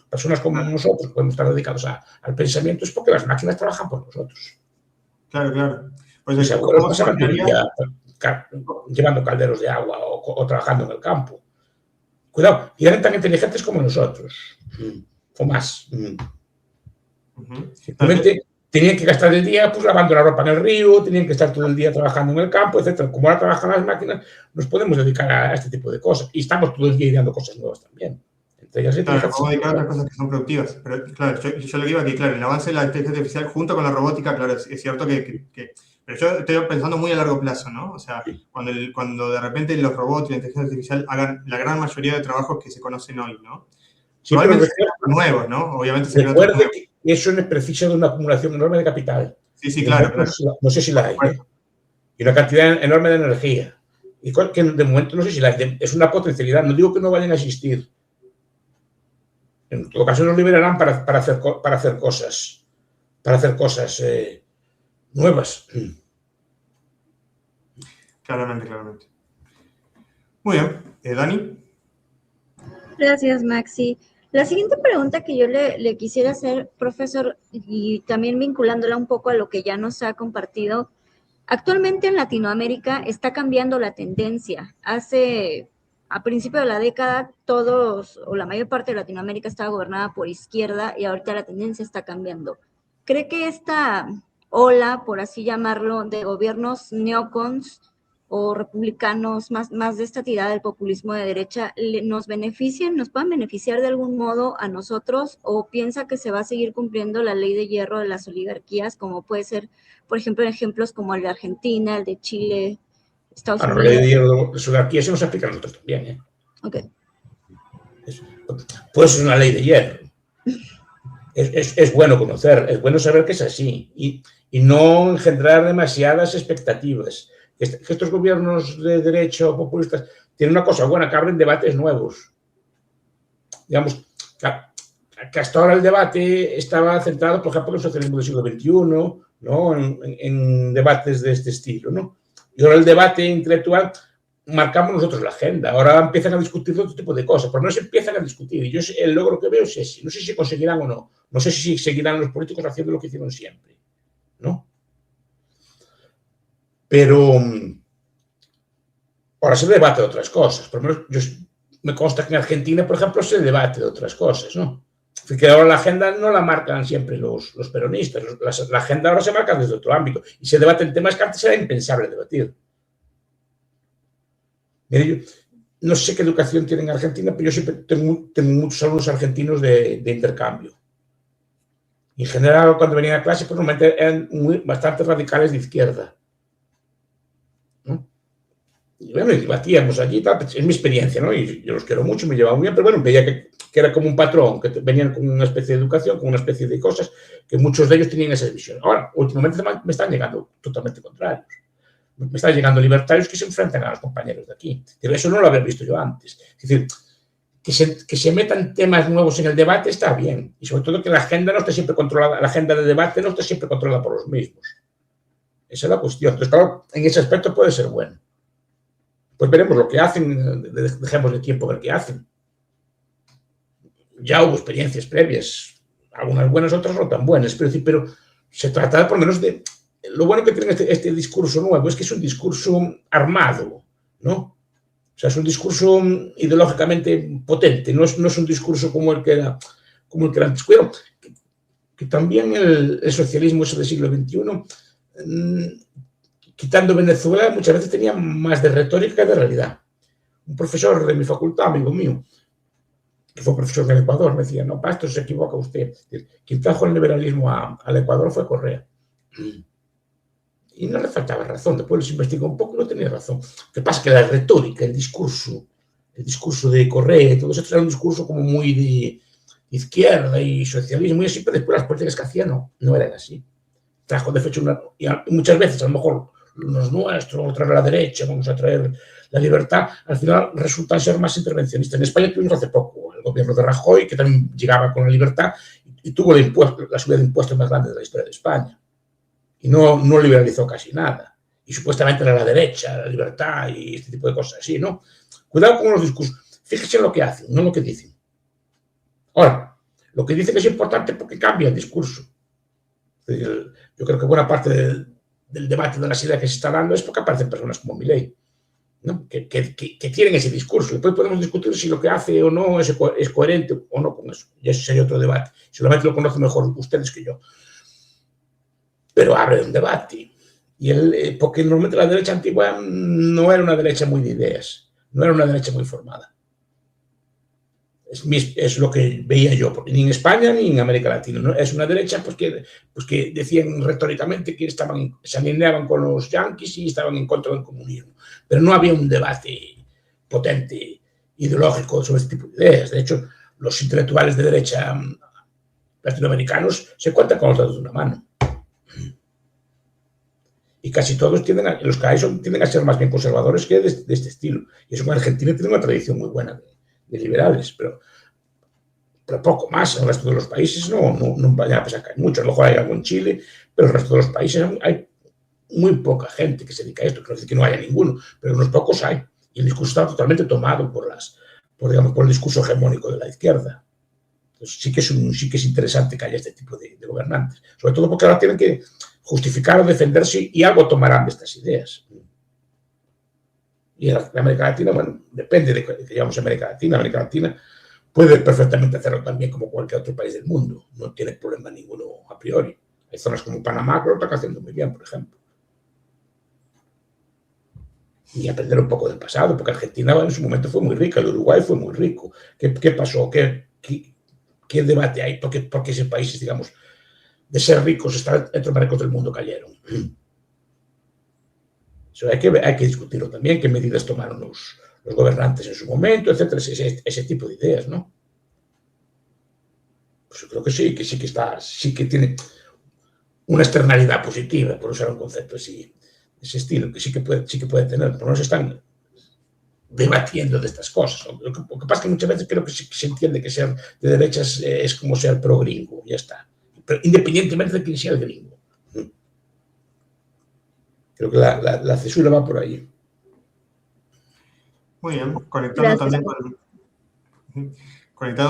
Personas como nosotros podemos estar dedicados al pensamiento es porque las máquinas trabajan por nosotros. Claro. Pues mis abuelos pasaban todo el día llevando calderos de agua o trabajando en el campo. Cuidado, y eran tan inteligentes como nosotros, o más. Simplemente tenían que gastar el día pues lavando la ropa en el río, tenían que estar todo el día trabajando en el campo, etc. Como ahora trabajan las máquinas, nos podemos dedicar a este tipo de cosas. Y estamos todo el día ideando cosas nuevas también. Claro, podemos dedicar a otras cosas que son productivas. Pero claro, yo lo que iba aquí, claro, el avance de la inteligencia artificial junto con la robótica, claro, es cierto que pero yo estoy pensando muy a largo plazo, ¿no? O sea, cuando de repente los robots y la inteligencia artificial hagan la gran mayoría de trabajos que se conocen hoy, ¿no? Sí, probablemente serán nuevos, ¿no? Obviamente serán recuerde que eso precisa de una acumulación enorme de capital. Sí, claro. No sé si la hay. Y una cantidad enorme de energía. Y que de momento no sé si la hay. Es una potencialidad. No digo que no vayan a existir. En todo caso nos liberarán para hacer cosas. Para hacer cosas nuevas. Claramente. Muy bien. ¿Dani? Gracias, Maxi. La siguiente pregunta que yo le quisiera hacer, profesor, y también vinculándola un poco a lo que ya nos ha compartido, actualmente en Latinoamérica está cambiando la tendencia. A principio de la década, todos o la mayor parte de Latinoamérica estaba gobernada por izquierda y ahorita la tendencia está cambiando. ¿Cree que esta ola, por así llamarlo, de gobiernos neocons o republicanos más de esta tirada del populismo de derecha nos puedan beneficiar de algún modo a nosotros, o piensa que se va a seguir cumpliendo la ley de hierro de las oligarquías, como puede ser, por ejemplo, ejemplos como el de Argentina, el de Chile, Estados Unidos? La ley de hierro de las oligarquías se nos aplica a nosotros también, Ok. Pues es una ley de hierro. Es bueno conocer, es bueno saber que es así y no engendrar demasiadas expectativas. Que estos gobiernos de derecha o populistas tienen una cosa buena, que abren debates nuevos. Digamos, que hasta ahora el debate estaba centrado, por ejemplo, en el socialismo del siglo XXI, ¿no? en debates de este estilo, ¿no? Y ahora el debate intelectual marcamos nosotros la agenda. Ahora empiezan a discutir otro tipo de cosas, pero no se empiezan a discutir. Y yo el logro que veo es ese. No sé si conseguirán o no. No sé si seguirán los políticos haciendo lo que hicieron siempre, ¿no? Pero ahora se debate de otras cosas. Por lo menos me consta que en Argentina, por ejemplo, se debate de otras cosas, ¿no? Que ahora la agenda no la marcan siempre los peronistas. La agenda ahora se marca desde otro ámbito y se debaten temas que antes era impensable debatir. Mire, yo no sé qué educación tienen en Argentina, pero yo siempre tengo muchos alumnos argentinos de intercambio. En general, cuando venían a clase, pues normalmente eran bastante radicales de izquierda, ¿no? Y bueno, y debatíamos allí, tal, es mi experiencia, ¿no? Y yo los quiero mucho, me llevaba muy bien, pero bueno, veía que era como un patrón, que venían con una especie de educación, con una especie de cosas, que muchos de ellos tenían esa visión. Ahora, últimamente me están llegando totalmente contrarios. Me están llegando libertarios que se enfrentan a los compañeros de aquí. Pero eso no lo había visto yo antes. Es decir, que se metan temas nuevos en el debate está bien. Y sobre todo que la agenda no esté siempre controlada, la agenda de debate no esté siempre controlada por los mismos. Esa es la cuestión. Entonces, claro, en ese aspecto puede ser bueno. Pues veremos lo que hacen, dejemos de tiempo ver qué hacen. Ya hubo experiencias previas, algunas buenas, otras no tan buenas, pero se trata por lo menos de... Lo bueno que tiene este discurso nuevo es que es un discurso armado, ¿no? O sea, es un discurso ideológicamente potente, no es un discurso como el que era antes. Pero que también el socialismo ese del siglo XXI, quitando Venezuela, muchas veces tenía más de retórica que de realidad. Un profesor de mi facultad, amigo mío, que fue profesor del Ecuador, me decía, no, Pastor, se equivoca usted. Quien trajo el liberalismo al Ecuador fue Correa. Y no le faltaba razón, después los investigó un poco y no tenía razón. Lo que pasa es que la retórica, el discurso de Correa, todo eso era un discurso como muy de izquierda y socialismo y así, pero después las políticas que hacía no eran así. Trajo de hecho y muchas veces a lo mejor los nuestros, traer la derecha, vamos a traer la libertad, al final resultan ser más intervencionistas. En España tuvimos hace poco el gobierno de Rajoy, que también llegaba con la libertad y tuvo la subida de impuestos más grande de la historia de España. Y no liberalizó casi nada. Y supuestamente era la derecha, la libertad y este tipo de cosas así, ¿no? Cuidado con los discursos. Fíjense en lo que hacen, no lo que dicen. Ahora, lo que dicen es importante porque cambia el discurso. Yo creo que buena parte del debate de las ideas que se está dando es porque aparecen personas como Milei, ¿no? que tienen ese discurso. Después podemos discutir si lo que hace o no es coherente o no con eso. Y ese sería otro debate. Seguramente lo conocen mejor ustedes que yo. Pero abre un debate. Porque normalmente la derecha antigua no era una derecha muy de ideas, no era una derecha muy formada. Es lo que veía yo, porque ni en España ni en América Latina, ¿no? Es una derecha que decían retóricamente que se alineaban con los yanquis y estaban en contra del comunismo. Pero no había un debate potente, ideológico sobre este tipo de ideas. De hecho, los intelectuales de derecha latinoamericanos se cuentan con los dedos de una mano. Y casi todos los que hay tienden a ser más bien conservadores que de este estilo. Y eso en Argentina tiene una tradición muy buena de liberales, pero poco más. En el resto de los países no vayan a pensar que hay mucho. A lo mejor hay algo en Chile, pero en el resto de los países hay muy poca gente que se dedica a esto. No decir que no haya ninguno, pero unos pocos hay. Y el discurso está totalmente tomado por el discurso hegemónico de la izquierda. Entonces sí que es interesante que haya este tipo de gobernantes. Sobre todo porque ahora tienen que justificar o defenderse y algo tomarán de estas ideas. Y en América Latina, bueno, depende de que llamamos América Latina puede perfectamente hacerlo también como cualquier otro país del mundo. No tiene problema ninguno a priori. Hay zonas como Panamá que lo están haciendo muy bien, por ejemplo. Y aprender un poco del pasado, porque Argentina en su momento fue muy rica, el Uruguay fue muy rico. ¿Qué pasó? ¿Qué debate hay? ¿Por qué esos países, digamos, de ser ricos, estar entre los ricos del mundo cayeron? Eso hay que discutirlo también, qué medidas tomaron los gobernantes en su momento, etcétera, ese tipo de ideas, ¿no? Pues yo creo que sí que tiene una externalidad positiva, por usar un concepto así, ese estilo, que sí que puede tener, pero no se están debatiendo de estas cosas. Lo que pasa es que muchas veces creo que se entiende que ser de derechas es como ser pro gringo, ya está. Pero independientemente de quién sea el gringo. Creo que la censura va por ahí. Muy bien, conectando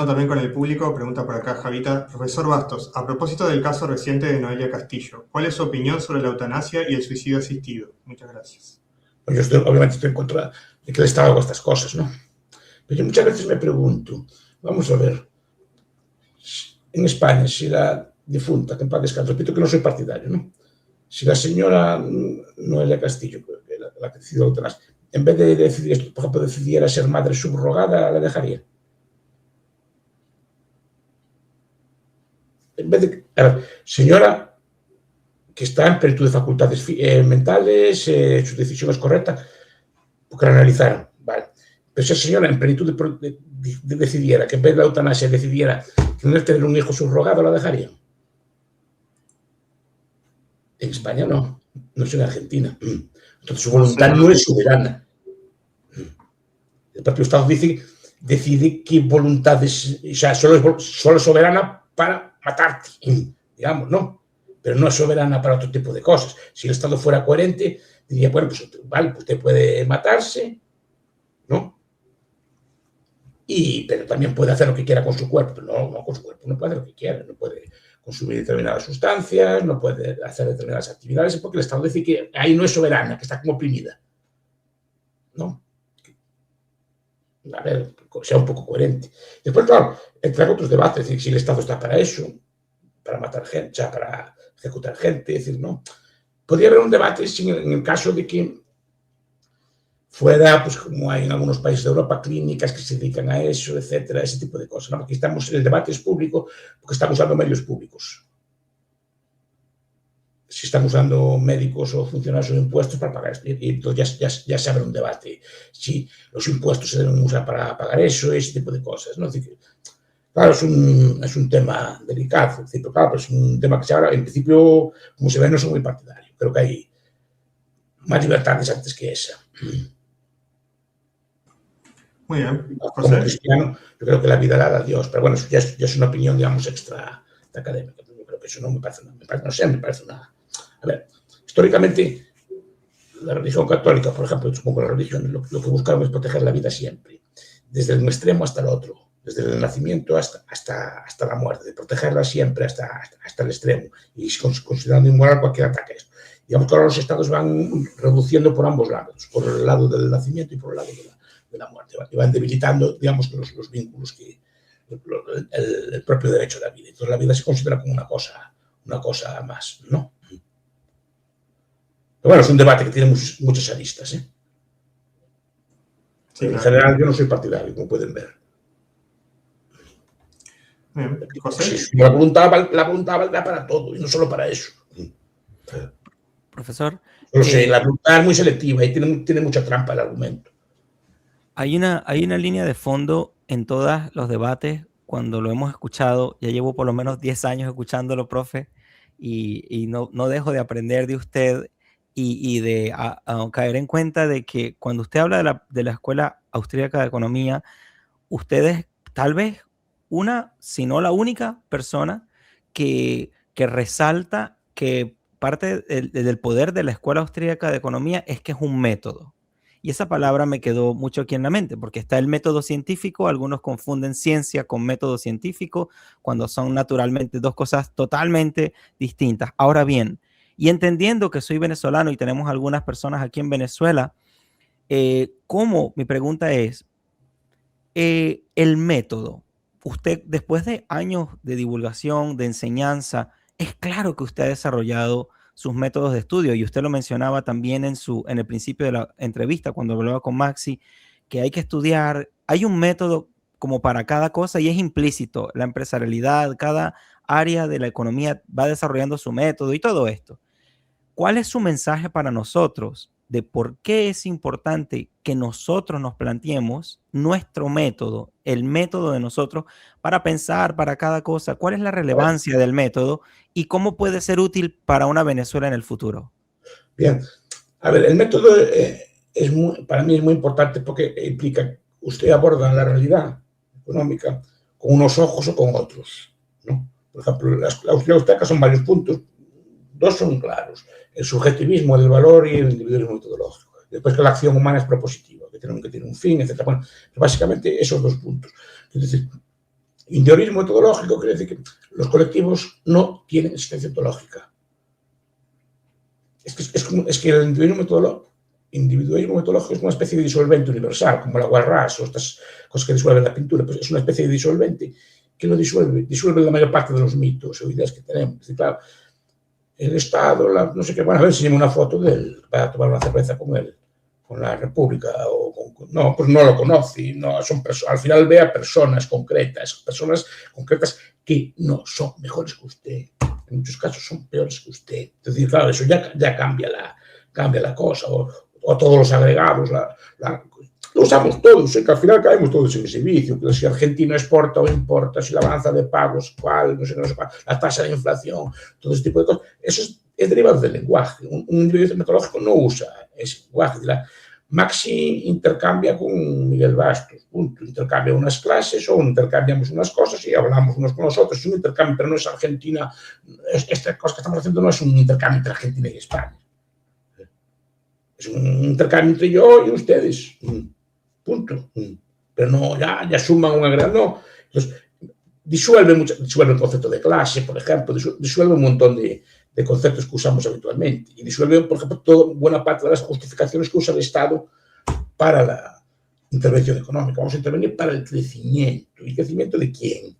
también con el público, pregunta por acá Javita. Profesor Bastos, a propósito del caso reciente de Noelia Castillo, ¿cuál es su opinión sobre la eutanasia y el suicidio asistido? Muchas gracias. Pues yo obviamente estoy en contra de que el Estado haga estas cosas, ¿no? Pero yo muchas veces me pregunto, vamos a ver, en España, si la difunta, que en paz descanse, repito que no soy partidario, ¿no? Si la señora Noelia Castillo, la que decidió la eutanasia, en vez de decidir esto, por ejemplo, decidiera ser madre subrogada, ¿la dejaría? En vez de... A ver, señora que está en plenitud de facultades mentales, su decisión es correcta, porque la analizaron, vale. Pero si esa señora en plenitud decidiera que en vez de la eutanasia decidiera tener un hijo subrogado, ¿la dejaría? En España no es en Argentina. Entonces su voluntad no es soberana. El propio Estado decide qué voluntad es, o sea, solo es soberana para matarte, digamos, ¿no? pero no es soberana para otro tipo de cosas. Si el Estado fuera coherente, diría, bueno, pues vale, usted puede matarse, ¿no? Pero también puede hacer lo que quiera con su cuerpo. Pero no con su cuerpo, no puede hacer lo que quiera, no puede consumir determinadas sustancias, no puede hacer determinadas actividades, porque el Estado dice que ahí no es soberana, que está como oprimida, ¿no? A ver, sea un poco coherente. Después, claro, entran otros debates, es decir, si el Estado está para eso, para matar gente, o sea, para ejecutar gente, es decir, ¿no? Podría haber un debate en el caso de que fuera, pues como hay en algunos países de Europa, clínicas que se dedican a eso, etcétera, ese tipo de cosas, ¿no? Aquí el debate es público porque estamos usando medios públicos. Si están usando médicos o funcionarios o impuestos para pagar esto, y entonces ya se abre un debate. Si los impuestos se deben usar para pagar eso, ese tipo de cosas, ¿no? Es decir, claro, es un tema delicado, es decir, claro, pero es un tema que se habla, en principio, como se ve, no soy muy partidario. Creo que hay más libertades antes que esa. Muy bien. Como cristiano, yo creo que la vida la da Dios, pero bueno, eso ya es una opinión, digamos, extra académica. Yo creo que eso no me parece una... A ver, históricamente, la religión católica, por ejemplo, supongo la religión, lo que buscaron es proteger la vida siempre, desde un extremo hasta el otro, desde el nacimiento hasta la muerte, protegerla siempre hasta el extremo, y considerando inmoral cualquier ataque a esto. Digamos que ahora los estados van reduciendo por ambos lados, por el lado del nacimiento y por el lado de la muerte, y van debilitando, digamos, los vínculos el propio derecho a la vida. Entonces la vida se considera como una cosa más, ¿no? Pero bueno, es un debate que tiene muchas aristas, ¿eh? Sí, en general yo no soy partidario, como pueden ver. Bien. José. Sí, la voluntad valdrá para todo y no solo para eso. Profesor. No sé, la voluntad es muy selectiva y tiene mucha trampa el argumento. Hay una línea de fondo en todos los debates. Cuando lo hemos escuchado, ya llevo por lo menos 10 años escuchándolo, profe, y no dejo de aprender de usted y de caer en cuenta de que cuando usted habla de la Escuela Austríaca de Economía, usted es tal vez si no la única persona que resalta que parte del poder de la Escuela Austríaca de Economía es que es un método. Y esa palabra me quedó mucho aquí en la mente, porque está el método científico, algunos confunden ciencia con método científico, cuando son naturalmente dos cosas totalmente distintas. Ahora bien, y entendiendo que soy venezolano y tenemos algunas personas aquí en Venezuela, mi pregunta es, el método, usted después de años de divulgación, de enseñanza, es claro que usted ha desarrollado sus métodos de estudio, y usted lo mencionaba también en el principio de la entrevista cuando hablaba con Maxi, que hay que estudiar, hay un método como para cada cosa y es implícito, la empresarialidad, cada área de la economía va desarrollando su método y todo esto. ¿Cuál es su mensaje para nosotros de por qué es importante que nosotros nos planteemos nuestro método, el método de nosotros para pensar para cada cosa? ¿Cuál es la relevancia del método y cómo puede ser útil para una Venezuela en el futuro? Bien, a ver, el método para mí es muy importante porque implica que usted aborda la realidad económica con unos ojos o con otros, ¿no? Por ejemplo, las austríacas son varios puntos, dos son claros: el subjetivismo del valor y el individualismo metodológico. Después que la acción humana es propositiva, que tiene un fin, etc. Bueno, básicamente esos dos puntos. Es decir, individualismo metodológico quiere decir que los colectivos no tienen existencia ontológica. Es que el individualismo metodológico es una especie de disolvente universal, como el agua ras o estas cosas que disuelven la pintura. Pues es una especie de disolvente que lo disuelve la mayor parte de los mitos o ideas que tenemos. Es decir, claro, el Estado, no sé qué, bueno, a ver si tiene una foto de él para tomar una cerveza con él, con la República, no, pues no lo conoce, no, al final ve a personas concretas que no son mejores que usted, en muchos casos son peores que usted. Es decir, claro, eso ya cambia la cosa, o todos los agregados, lo usamos todos, que al final caemos todos en ese vicio, que si Argentina exporta o importa, si la balanza de pagos, no sé cuál, la tasa de inflación, todo ese tipo de cosas, eso es derivado del lenguaje. Un individuo metodológico no usa ese lenguaje. Maxi intercambia con Miguel Bastos, punto. Intercambia unas clases o intercambiamos unas cosas y hablamos unos con los otros. Es un intercambio, pero no es Argentina. Esta cosa que estamos haciendo no es un intercambio entre Argentina y España. Es un intercambio entre yo y ustedes. Punto. Pero no, ya suman una gran... No. Entonces, disuelve el concepto de clase, por ejemplo, disuelve un montón de conceptos que usamos habitualmente. Y disuelve, por ejemplo, buena parte de las justificaciones que usa el Estado para la intervención económica. Vamos a intervenir para el crecimiento. ¿Y el crecimiento de quién?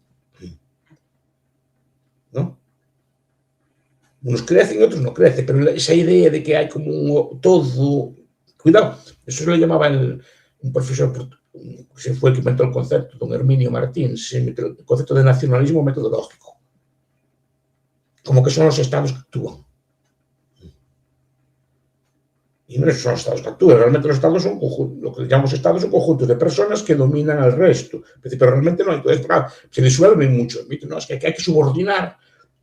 ¿No? Unos crecen y otros no crecen, pero esa idea de que hay como todo... Cuidado, eso lo llamaba un profesor que fue el que inventó el concepto, don Herminio Martins, el concepto de nacionalismo metodológico. Como que son los estados que actúan. Y no son los estados que actúan, realmente los estados son conjuntos, lo que llamamos estados son conjuntos de personas que dominan al resto, pero realmente no. Entonces, se disuelve mucho. ¿No? Es que hay que subordinar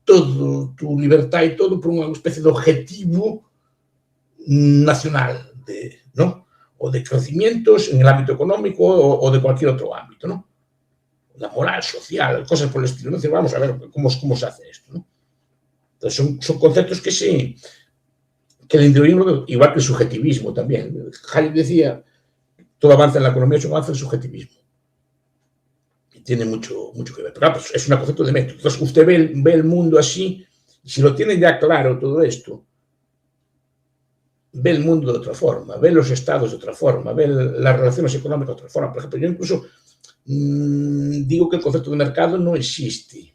toda tu libertad y todo por una especie de objetivo nacional, ¿no? O de crecimientos en el ámbito económico o de cualquier otro ámbito, ¿no? La moral social, cosas por el estilo. ¿No? Vamos a ver cómo se hace esto, ¿no? Entonces son conceptos que el individualismo, igual que el subjetivismo también. Hayek decía, todo avance en la economía es un avance del subjetivismo. Y tiene mucho que ver. Pero pues, es un concepto de método. Entonces usted ve el mundo así, y si lo tiene ya claro todo esto, ve el mundo de otra forma, ve los estados de otra forma, ve las relaciones económicas de otra forma. Por ejemplo, yo incluso digo que el concepto de mercado no existe.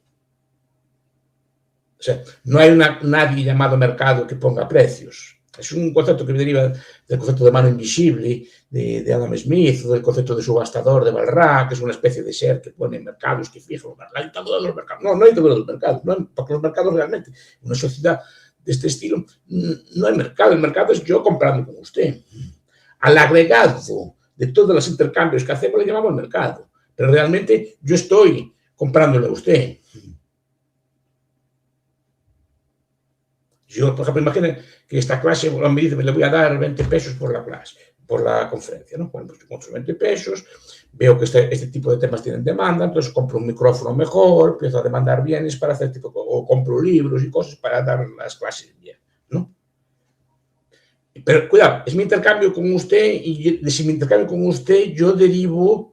O sea, no hay nadie llamado mercado que ponga precios. Es un concepto que deriva del concepto de mano invisible de Adam Smith, o del concepto de subastador de Balzac, que es una especie de ser que pone mercados, que fija la dictadura de los mercados. No hay dictadura de los mercados, porque los mercados realmente, en una sociedad de este estilo, no hay mercado. El mercado es yo comprando con usted. Al agregado de todos los intercambios que hacemos le llamamos mercado, pero realmente yo estoy comprándole a usted. Yo, por ejemplo, imaginen que esta clase me dice, le voy a dar 20 pesos por la clase, por la conferencia, ¿no? Bueno, pues yo compro 20 pesos, veo que este tipo de temas tienen demanda, entonces compro un micrófono mejor, empiezo a demandar bienes para hacer o compro libros y cosas para dar las clases bien, ¿no? Pero cuidado, es mi intercambio con usted y si mi intercambio con usted yo derivo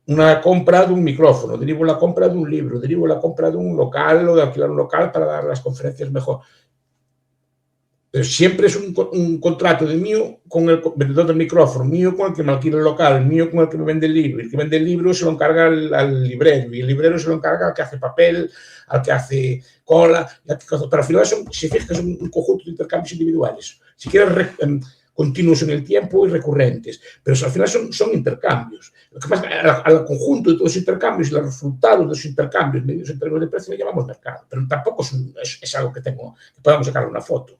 una compra de un micrófono, derivo la compra de un libro, derivo la compra de un local o de alquilar un local para dar las conferencias mejor. Pero siempre es un contrato de mío con el vendedor del micrófono, mío con el que me alquila el local, mío con el que me vende el libro. El que vende el libro se lo encarga al librero y el librero se lo encarga al que hace papel, al que hace cola. Pero al final si fijas, es un conjunto de intercambios individuales. Si quieres, continuos en el tiempo y recurrentes, pero al final son intercambios. Lo que pasa es que al conjunto de todos los intercambios y los resultados de esos intercambios medidos en términos de precio le llamamos mercado, pero tampoco es algo que podamos sacar una foto.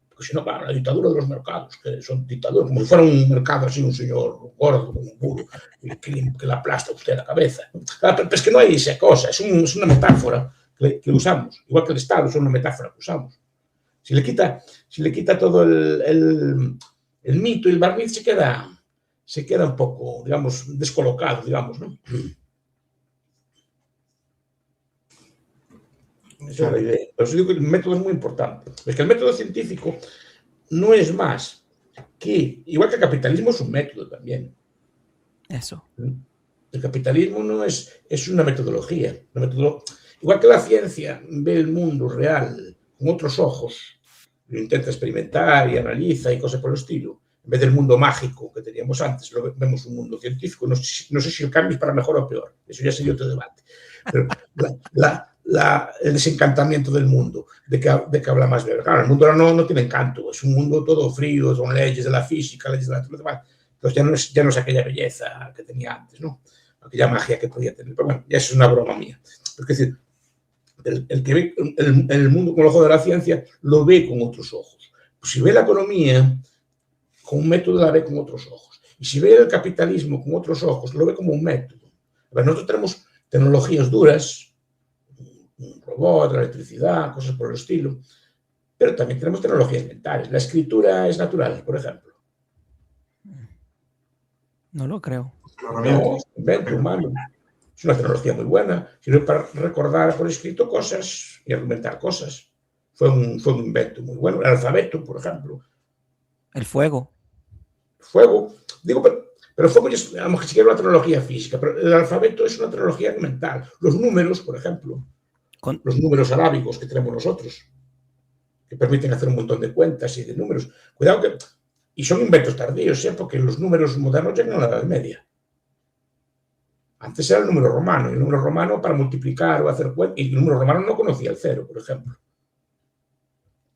Porque si no, claro, la dictadura de los mercados, que son dictaduras, como si fuera un mercado así, un señor gordo, un burro, que le aplasta a usted la cabeza. Claro, pero es que no hay esa cosa, es una metáfora que usamos, igual que el Estado es una metáfora que usamos. Si le quita todo el mito y el barniz, se queda un poco, digamos, descolocado, digamos, ¿no? Esa es la idea. Por eso digo que el método es muy importante. Es que el método científico no es más que, igual que el capitalismo es un método también. Eso. El capitalismo no es una metodología. Igual que la ciencia ve el mundo real con otros ojos, lo intenta experimentar y analiza y cosas por el estilo, en vez del mundo mágico que teníamos antes, vemos un mundo científico. No sé si el cambio es para mejor o peor, eso ya sería otro debate. Pero el desencantamiento del mundo, de que habla más bien. Claro, el mundo ahora no tiene encanto, es un mundo todo frío, son leyes de la física, leyes de la naturaleza. Entonces ya no es aquella belleza que tenía antes, ¿no? Aquella magia que podía tener. Pero bueno, ya es una broma mía. Es decir, el que ve el mundo con el ojo de la ciencia lo ve con otros ojos. Pues si ve la economía con un método, la ve con otros ojos. Y si ve el capitalismo con otros ojos, lo ve como un método. Pero nosotros tenemos tecnologías duras, un robot, la electricidad, cosas por el estilo, Pero también tenemos tecnologías mentales. La escritura es natural, por ejemplo. No lo creo. No, es un invento humano. Es una tecnología muy buena. Sirve para recordar por escrito cosas y argumentar cosas. Fue un invento muy bueno. El alfabeto, por ejemplo. El fuego. Fuego. Digo, pero fuego es, a lo mejor siquiera una tecnología física, pero el alfabeto es una tecnología mental. Los números, por ejemplo, los números arábigos que tenemos nosotros, que permiten hacer un montón de cuentas y de números. Cuidado que... Y son inventos tardíos, porque los números modernos llegan a la Edad Media. Antes era el número romano, y el número romano para multiplicar o hacer cuentas, y el número romano no conocía el cero, por ejemplo.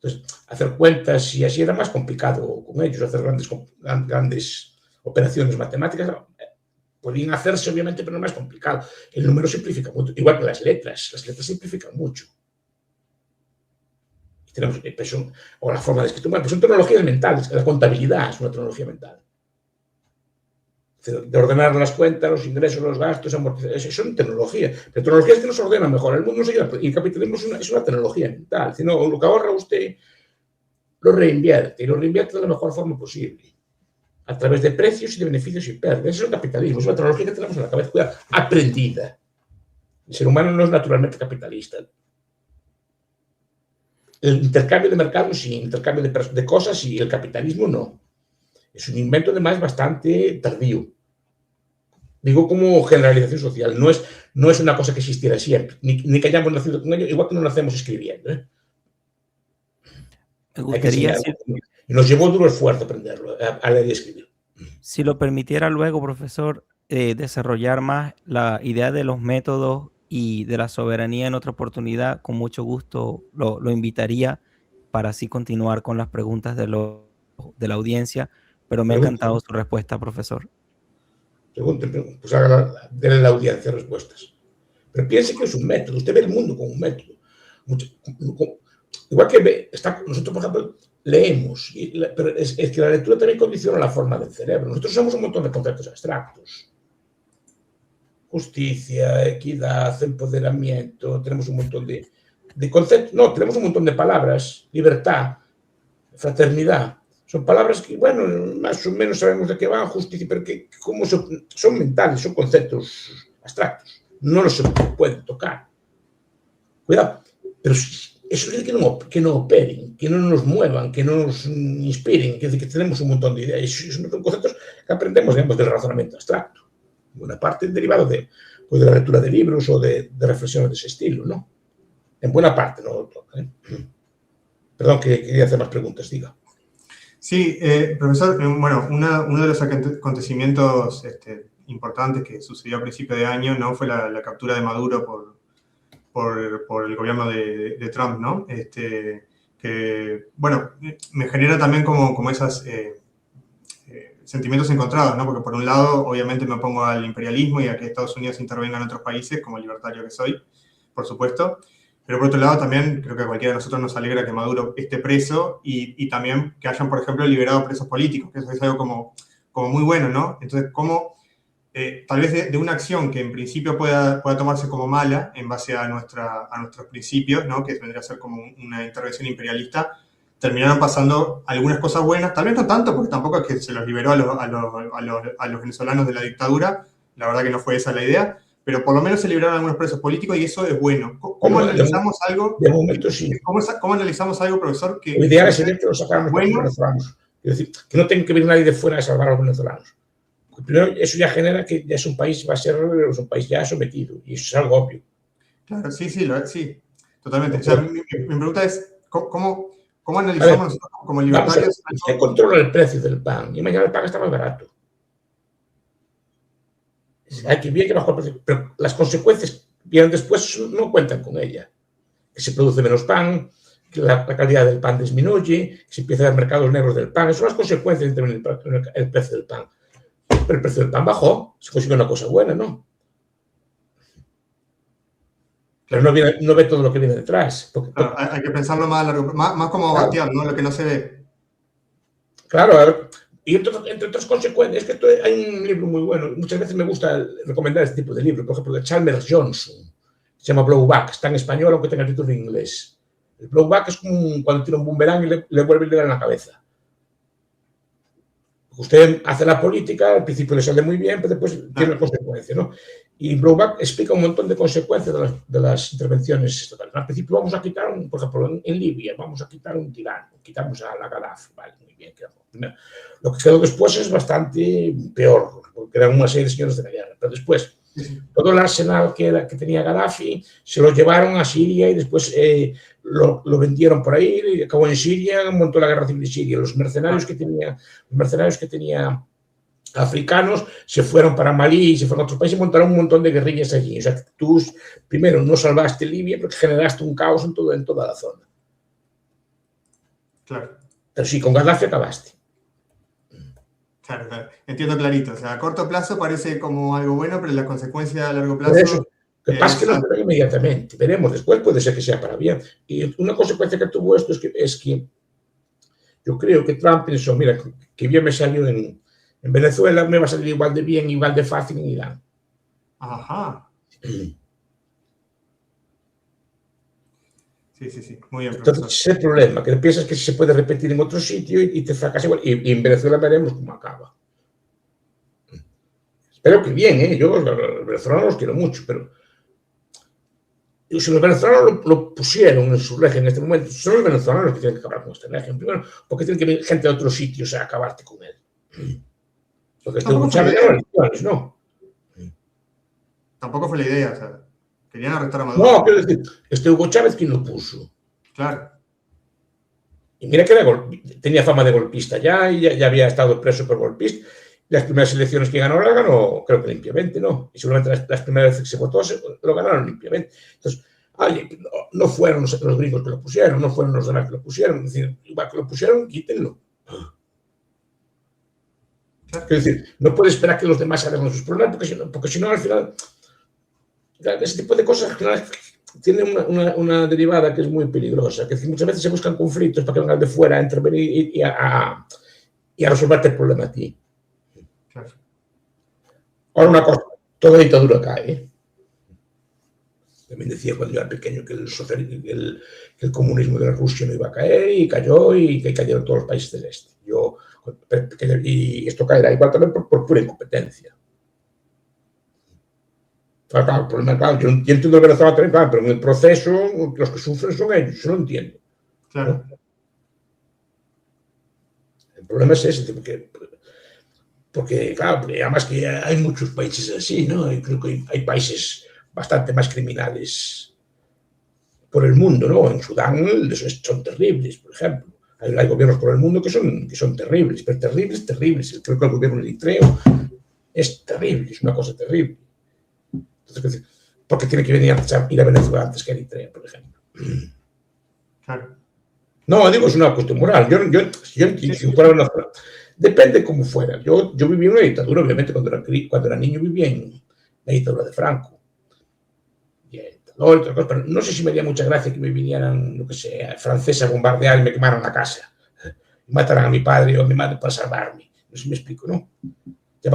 Entonces, hacer cuentas y así era más complicado con ellos, hacer grandes operaciones matemáticas. Podían hacerse, obviamente, pero no es más complicado. El número simplifica mucho, igual que las letras simplifican mucho. Tenemos o la forma de escritura, pues son tecnologías mentales. La contabilidad es una tecnología mental. De ordenar las cuentas, los ingresos, los gastos, amortizaciones, son tecnologías. Pero tecnologías que nos ordenan mejor. El mundo y el capitalismo es una tecnología mental. Si no, lo que ahorra usted lo reinvierte, y lo reinvierte de la mejor forma posible. A través de precios y de beneficios y pérdidas. Eso es el capitalismo, es una tecnología que tenemos en la cabeza, cuidado, aprendida. El ser humano no es naturalmente capitalista. El intercambio de mercados sí, intercambio de cosas y el capitalismo no. Es un invento además bastante tardío. Digo como generalización social, no es una cosa que existiera siempre, ni que hayamos nacido con ello, igual que no nacemos escribiendo. Me gustaría... Y nos llevó duro esfuerzo aprenderlo, a leer y escribir. Si lo permitiera luego, profesor, desarrollar más la idea de los métodos y de la soberanía en otra oportunidad, con mucho gusto lo invitaría para así continuar con las preguntas de la audiencia, pero me ha encantado su respuesta, profesor. Pregunten, pues haga denle a la audiencia respuestas. Pero piense que es un método, usted ve el mundo como un método. Igual que nosotros, por ejemplo, leemos, pero es que la lectura también condiciona la forma del cerebro. Nosotros usamos un montón de conceptos abstractos. Justicia, equidad, empoderamiento, tenemos un montón de conceptos, no, tenemos un montón de palabras, libertad, fraternidad, son palabras que, bueno, más o menos sabemos de qué van, justicia, pero que como son mentales, son conceptos abstractos, no los se pueden tocar. Cuidado, pero eso es que no operen, que no nos muevan, que no nos inspiren, que tenemos un montón de ideas, son conceptos que aprendemos, digamos, del razonamiento abstracto. Buena parte derivado de la lectura de libros o de reflexiones de ese estilo, ¿no? En buena parte, ¿no? Perdón, que quería hacer más preguntas, diga. Sí, profesor, bueno, uno de los acontecimientos importantes que sucedió a principio de año, ¿no? Fue la captura de Maduro por el gobierno de Trump, ¿no? Que, bueno, me genera también como esas... sentimientos encontrados, ¿no? Porque por un lado, obviamente me opongo al imperialismo y a que Estados Unidos intervenga en otros países, como libertario que soy, por supuesto. Pero por otro lado, también creo que a cualquiera de nosotros nos alegra que Maduro esté preso y también que hayan, por ejemplo, liberado presos políticos, que eso es algo como muy bueno, ¿no? Entonces, ¿cómo tal vez de una acción que en principio pueda tomarse como mala en base a nuestros principios, ¿no? Que vendría a ser como una intervención imperialista, terminaron pasando algunas cosas buenas, tal vez no tanto, porque tampoco es que se los liberó a los venezolanos de la dictadura, la verdad que no fue esa la idea, pero por lo menos se liberaron algunos presos políticos y eso es bueno. ¿Cómo analizamos algo? De momento sí. ¿Cómo analizamos algo, profesor? Lo ideal sería que lo sacáramos los venezolanos. Es decir, que no tenga que venir nadie de fuera a salvar a los venezolanos. Primero, eso ya genera que ya es un país, va a ser un país ya sometido, y eso es algo obvio. Claro, sí, totalmente. O sea, mi pregunta es, ¿cómo analizamos nosotros como libertarios? Usted controla el precio del pan y mañana el pan está más barato. Hay que ver que bajo el precio, pero las consecuencias vienen después, no cuentan con ella. Que se produce menos pan, que la calidad del pan disminuye, que se empieza a ver mercados negros del pan. Esas son las consecuencias de el precio del pan. Pero el precio del pan bajó, se consigue una cosa buena, ¿no? Pero no ve todo lo que viene detrás. Claro, hay que pensarlo más como Bastián, ¿no? Lo que no se ve. Claro, a ver, y entre otras consecuencias, es que hay un libro muy bueno, muchas veces me gusta recomendar este tipo de libros, por ejemplo, de Chalmers Johnson, se llama Blowback, está en español, aunque tenga el título en inglés. El blowback es como cuando tira un boomerang y le vuelve a dar en la cabeza. Usted hace la política, al principio le sale muy bien, pero después tiene consecuencias, ¿no? Y blowback explica un montón de consecuencias de las intervenciones estatales. Al principio vamos a quitar, por ejemplo, en Libia, vamos a quitar un tirano, quitamos a la Gaddafi, vale, muy bien. Lo que quedó después es bastante peor, porque eran una serie de señores de la guerra. Pero después, todo el arsenal que tenía Gaddafi se lo llevaron a Siria y después lo vendieron por ahí y acabó en Siria, montó la guerra civil de Siria. Los mercenarios que tenía africanos se fueron para Malí, se fueron a otros países y montaron un montón de guerrillas allí. O sea, tú primero no salvaste Libia porque generaste un caos en toda la zona. Claro. Pero sí, con Gaddafi acabaste. Claro, claro. Entiendo clarito. O sea, a corto plazo parece como algo bueno, pero la consecuencia a largo plazo... Eso, que pasa que no se ve inmediatamente. Veremos, después puede ser que sea para bien. Y una consecuencia que tuvo esto es que yo creo que Trump pensó, mira, que bien me salió en Venezuela, me va a salir igual de bien, igual de fácil en Irán. Ajá. Sí. Muy bien, profesor. Entonces, ese problema, que piensas que se puede repetir en otro sitio y te fracasa igual. Y en Venezuela veremos cómo acaba. Espero que bien, ¿eh? Yo los venezolanos los quiero mucho, pero si los venezolanos lo pusieron en su régimen en este momento, son los venezolanos los que tienen que acabar con este régimen. Primero, porque tienen que venir gente de otros sitios a acabarte con él. Porque Chávez ganó elecciones, ¿no? Tampoco fue la idea, o sea, querían arrestar a Maduro. No, quiero decir, Hugo Chávez, ¿quién lo puso? Claro. Y mira que tenía fama de golpista ya, y ya había estado preso por golpista. Las primeras elecciones que ganó, las ganó, creo que limpiamente, ¿no? Y seguramente las primeras veces que se votó, lo ganaron limpiamente. Entonces, no fueron los gringos que lo pusieron, no fueron los demás que lo pusieron. Es decir, igual que lo pusieron, quítenlo. Es decir, no puede esperar que los demás hagan sus problemas, porque si no, al final, ese tipo de cosas al final tiene una derivada que es muy peligrosa, que muchas veces se buscan conflictos para que vengan de fuera a intervenir y a resolverte el problema a ti. Claro. Ahora una cosa, toda dictadura cae, ¿eh? También decía cuando yo era pequeño que el comunismo de Rusia no iba a caer y cayó y que cayeron todos los países del este. Y esto caerá igual también por pura incompetencia. Claro, el problema, claro, yo entiendo el Venezuela también, claro, pero en el proceso los que sufren son ellos, yo no entiendo. Claro. ¿No? El problema es ese, porque claro, además que hay muchos países así, ¿no? Y creo que hay países bastante más criminales por el mundo, ¿no? En Sudán son terribles, por ejemplo. Hay gobiernos por el mundo que son terribles, pero terribles. Creo que el gobierno eritreo es terrible, es una cosa terrible. Entonces, ¿por qué tiene que ir a Venezuela antes que a Eritrea, por ejemplo? Claro. No, digo, es una cuestión moral. Si fuera Venezuela, depende cómo fuera. Yo viví en una dictadura, obviamente, cuando era niño vivía en la dictadura de Franco. Pero no sé si me haría mucha gracia que me vinieran, lo que sé, franceses a bombardear y me quemaran la casa. Mataran a mi padre o a mi madre para salvarme. No sé si me explico, ¿no? Ya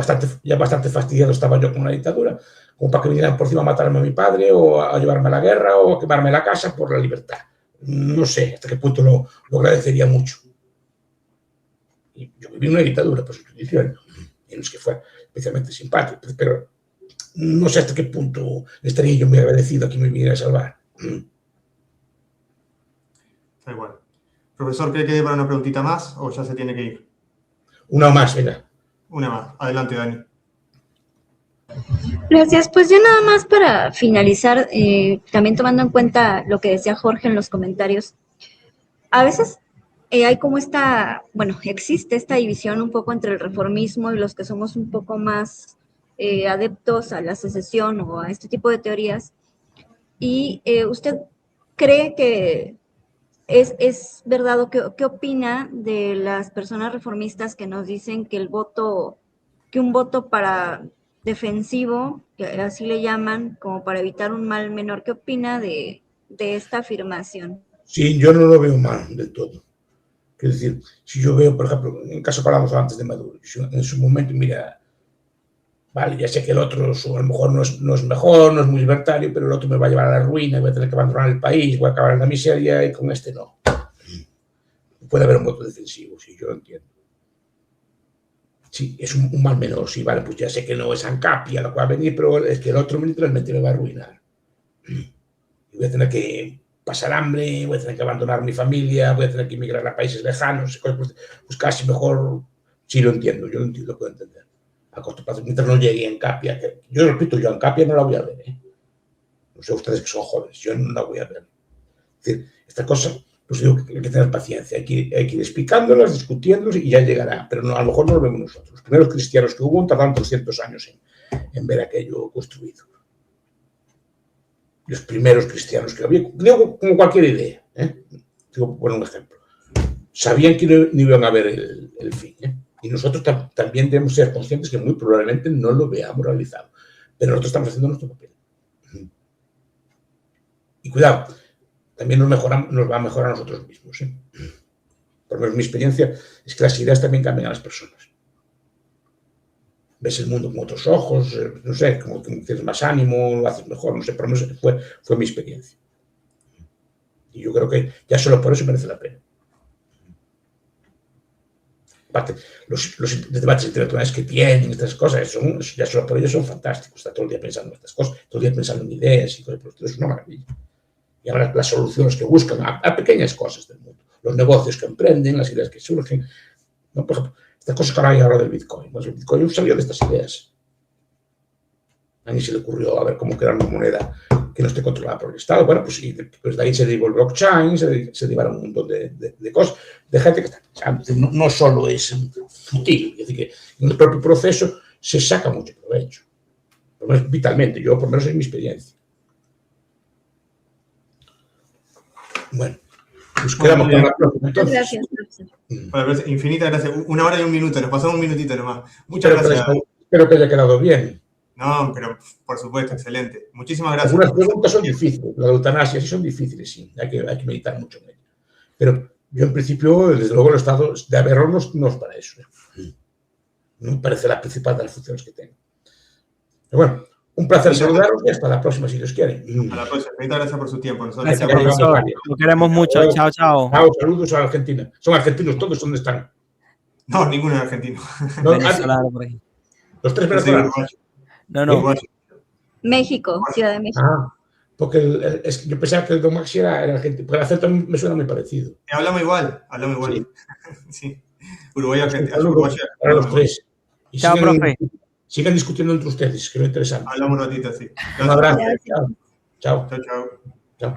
bastante fastidiado estaba yo con la dictadura, como para que vinieran por encima a matarme a mi padre o a llevarme a la guerra o a quemarme la casa por la libertad. No sé hasta qué punto lo agradecería mucho. Y yo viví en una dictadura, por eso estoy diciendo, y no es que fuera especialmente simpático, pero no sé hasta qué punto estaría yo muy agradecido a que me viniera a salvar. Está igual. Profesor, ¿cree que hay para una preguntita más o ya se tiene que ir? Una más, venga. Una más. Adelante, Dani. Gracias. Pues ya nada más para finalizar, también tomando en cuenta lo que decía Jorge en los comentarios, a veces hay como existe esta división un poco entre el reformismo y los que somos un poco más adeptos a la secesión o a este tipo de teorías. ¿Y usted cree que es verdad o qué opina de las personas reformistas que nos dicen que un voto para defensivo, que así le llaman, como para evitar un mal menor? ¿Qué opina de esta afirmación? Sí, yo no lo veo mal del todo. Es decir, si yo veo, por ejemplo, en el caso que hablamos antes de Maduro, en su momento, mira, vale, ya sé que el otro a lo mejor no es mejor, no es muy libertario, pero el otro me va a llevar a la ruina, voy a tener que abandonar el país, voy a acabar en la miseria y con este no. Puede haber un voto defensivo, sí, yo lo entiendo. Sí, es un mal menor, sí, vale, pues ya sé que no es Ancapia lo que va a venir, pero es que el otro literalmente me va a arruinar. Y voy a tener que pasar hambre, voy a tener que abandonar mi familia, voy a tener que emigrar a países lejanos, pues casi mejor, sí lo entiendo, yo lo puedo entender. A corto plazo, mientras no llegue a Ancapia, que yo repito, yo a Ancapia no la voy a ver, ¿eh? No sé ustedes que son jóvenes, yo no la voy a ver. Es decir, esta cosa, pues digo que hay que tener paciencia, hay que ir explicándolas, discutiéndolas y ya llegará, pero no, a lo mejor no lo vemos nosotros. Los primeros cristianos que hubo tardaron 300 años en ver aquello construido. Los primeros cristianos que había, digo como cualquier idea, digo, por un ejemplo, sabían que no iban a ver el fin, y nosotros también debemos ser conscientes que muy probablemente no lo veamos realizado, pero nosotros estamos haciendo nuestro papel. Y cuidado, también nos va a mejorar a nosotros mismos. Por lo menos mi experiencia es que las ideas también cambian a las personas. Ves el mundo con otros ojos, no sé, como que tienes más ánimo, lo haces mejor, no sé, por lo menos fue mi experiencia. Y yo creo que ya solo por eso merece la pena. Aparte, los debates intelectuales que tienen, estas cosas, ya solo por ello son fantásticos. Está todo el día pensando en estas cosas, todo el día pensando en ideas y cosas, pero es una maravilla. Y ahora las soluciones que buscan a pequeñas cosas del mundo, los negocios que emprenden, las ideas que surgen, ¿no? Por ejemplo, estas cosas que ahora hay ahora del Bitcoin. Pues el Bitcoin salió de estas ideas. A mí se le ocurrió a ver cómo crear una moneda que no esté controlada por el Estado. Bueno, pues de ahí se derivó el blockchain, se derivaron un montón de cosas, de gente que está pensando. No solo es fútil, es decir, que en el propio proceso se saca mucho provecho. Por lo menos vitalmente, yo por lo menos es mi experiencia. Bueno, pues quedamos con la próxima. Gracias, profesor. Bueno, infinitas gracias. 1 hora y 1 minuto, nos pasamos un minutito nomás. Muchas gracias. Espero que haya quedado bien. No, pero por supuesto, excelente. Muchísimas gracias. Algunas preguntas son difíciles, la de eutanasia sí son difíciles, sí, hay que meditar mucho en ello. Pero yo en principio, desde luego, el estado de Averroes no es para eso. No me parece la principal de las funciones que tengo. Pero bueno, un placer saludaros y hasta la próxima, si Dios quiere. A la próxima. Muchas gracias por su tiempo. Gracias, profesor. Lo queremos mucho. Chao, chao. Saludos a Argentina. Son argentinos todos, ¿dónde están? No, ninguno es argentino. No, venezolano por ahí. Los 3 venezolanos. No. México, Ciudad de México. Porque es que yo pensaba que el Don Maxi era argentino, porque el acento me suena muy parecido. Hablamos igual. Sí. Sí. Uruguay, Argentina. Para los 3. Y chao, profe. Sigan discutiendo entre ustedes, que es lo interesante. Hablamos un ratito, sí. Un abrazo. Chao. Chao.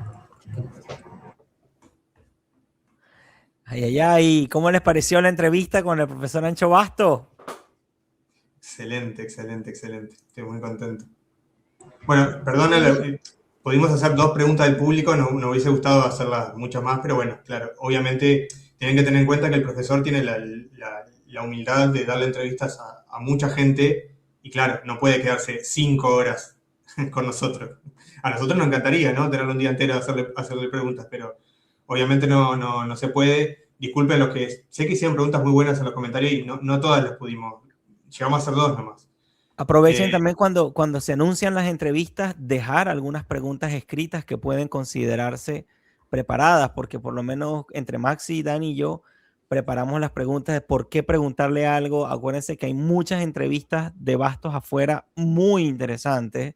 Ay. ¿Cómo les pareció la entrevista con el profesor Ancho Basto? Excelente. Estoy muy contento. Bueno, perdona, pudimos hacer 2 preguntas del público, no hubiese gustado hacerlas muchas más, pero bueno, claro, obviamente tienen que tener en cuenta que el profesor tiene la humildad de darle entrevistas a mucha gente y claro, no puede quedarse 5 horas con nosotros. A nosotros nos encantaría, ¿no? Tener un día entero a hacerle preguntas, pero obviamente no se puede. Disculpen los que sé que hicieron preguntas muy buenas en los comentarios y no todas las pudimos. Llegamos a hacer 2 nomás. Aprovechen también cuando se anuncian las entrevistas, dejar algunas preguntas escritas que pueden considerarse preparadas, porque por lo menos entre Maxi, Dani y yo preparamos las preguntas de por qué preguntarle algo. Acuérdense que hay muchas entrevistas de Bastos afuera muy interesantes,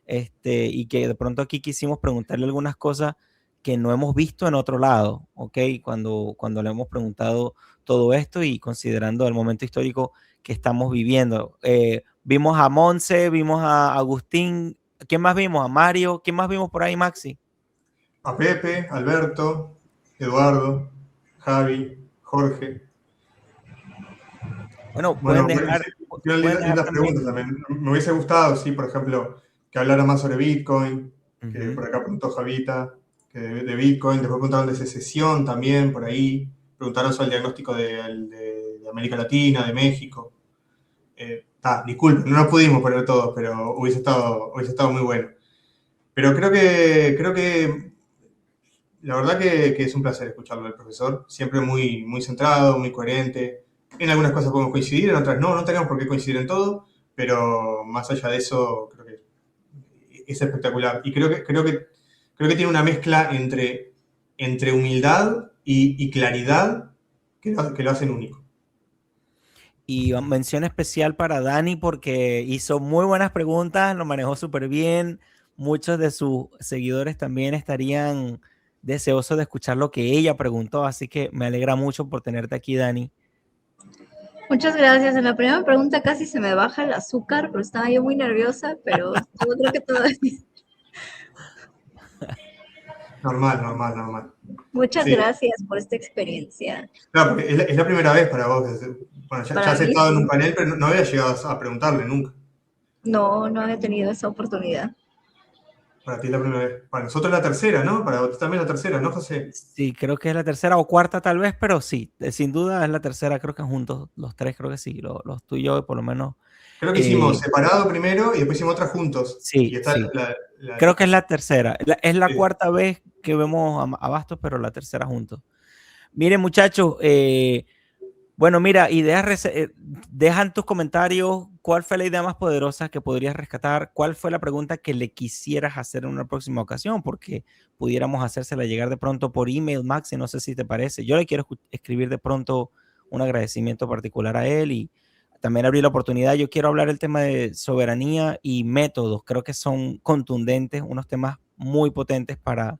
y que de pronto aquí quisimos preguntarle algunas cosas que no hemos visto en otro lado, ¿ok? Cuando le hemos preguntado todo esto y considerando el momento histórico que estamos viviendo. Vimos a Monse, vimos a Agustín. ¿Quién más vimos? A Mario. ¿Quién más vimos por ahí, Maxi? A Pepe, Alberto, Eduardo, Javi, Jorge. Bueno, pueden dejar preguntas también. Me hubiese gustado, sí, por ejemplo, que hablara más sobre Bitcoin, que por acá preguntó Javita, que de Bitcoin. Después preguntaron de secesión también, por ahí. Preguntaron sobre el diagnóstico de América Latina, de México. Disculpen, no nos pudimos poner todos, pero hubiese estado muy bueno. Pero creo que la verdad que es un placer escucharlo al profesor, siempre muy centrado, muy coherente. En algunas cosas podemos coincidir, en otras no tenemos por qué coincidir en todo, pero más allá de eso, creo que es espectacular. Y creo que tiene una mezcla entre humildad y claridad que lo hacen único. Y mención especial para Dani porque hizo muy buenas preguntas, lo manejó súper bien. Muchos de sus seguidores también estarían deseosos de escuchar lo que ella preguntó, así que me alegra mucho por tenerte aquí, Dani. Muchas gracias. En la primera pregunta casi se me baja el azúcar, pero estaba yo muy nerviosa, pero yo creo que todo es... Normal. Muchas gracias por esta experiencia. Claro, porque es la primera vez para vos. Bueno, ya has estado en un panel, pero no había llegado a preguntarle nunca. No he tenido esa oportunidad. Para ti es la primera vez. Para nosotros la tercera, ¿no? Para vos también la tercera, ¿no, José? Sí, creo que es la tercera o cuarta tal vez, pero sí, sin duda es la tercera, creo que juntos, los tres creo que sí, los tú y yo por lo menos. Creo que hicimos separado primero y después hicimos otra juntos. Sí, y está sí. Creo que es la tercera. Es la cuarta vez que vemos a Bastos, pero la tercera juntos. Miren, muchachos, bueno, mira, dejan tus comentarios. ¿Cuál fue la idea más poderosa que podrías rescatar? ¿Cuál fue la pregunta que le quisieras hacer en una próxima ocasión? Porque pudiéramos hacérsela llegar de pronto por email, Maxi, no sé si te parece. Yo le quiero escribir de pronto un agradecimiento particular a él y también abrir la oportunidad. Yo quiero hablar el tema de soberanía y métodos. Creo que son contundentes, unos temas muy potentes para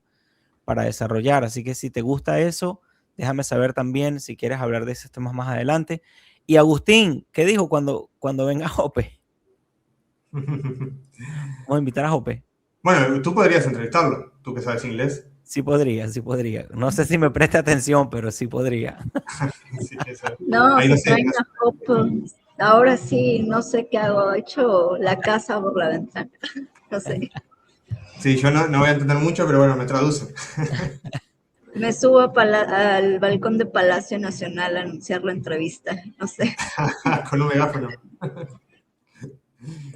desarrollar. Así que si te gusta eso, déjame saber también si quieres hablar de esos temas más adelante. Y Agustín, ¿qué dijo cuando venga Jope? Vamos a invitar a Jope. Bueno, tú podrías entrevistarlo, tú que sabes inglés. Sí podría. No sé si me preste atención, pero sí podría. Sí, no sé. A Jope. Ahora sí, no sé qué hago. He hecho la casa por la ventana. No sé. Sí, yo no voy a entender mucho, pero bueno, me traducen. Me subo al balcón de Palacio Nacional a anunciar la entrevista, no sé. Con un megáfono.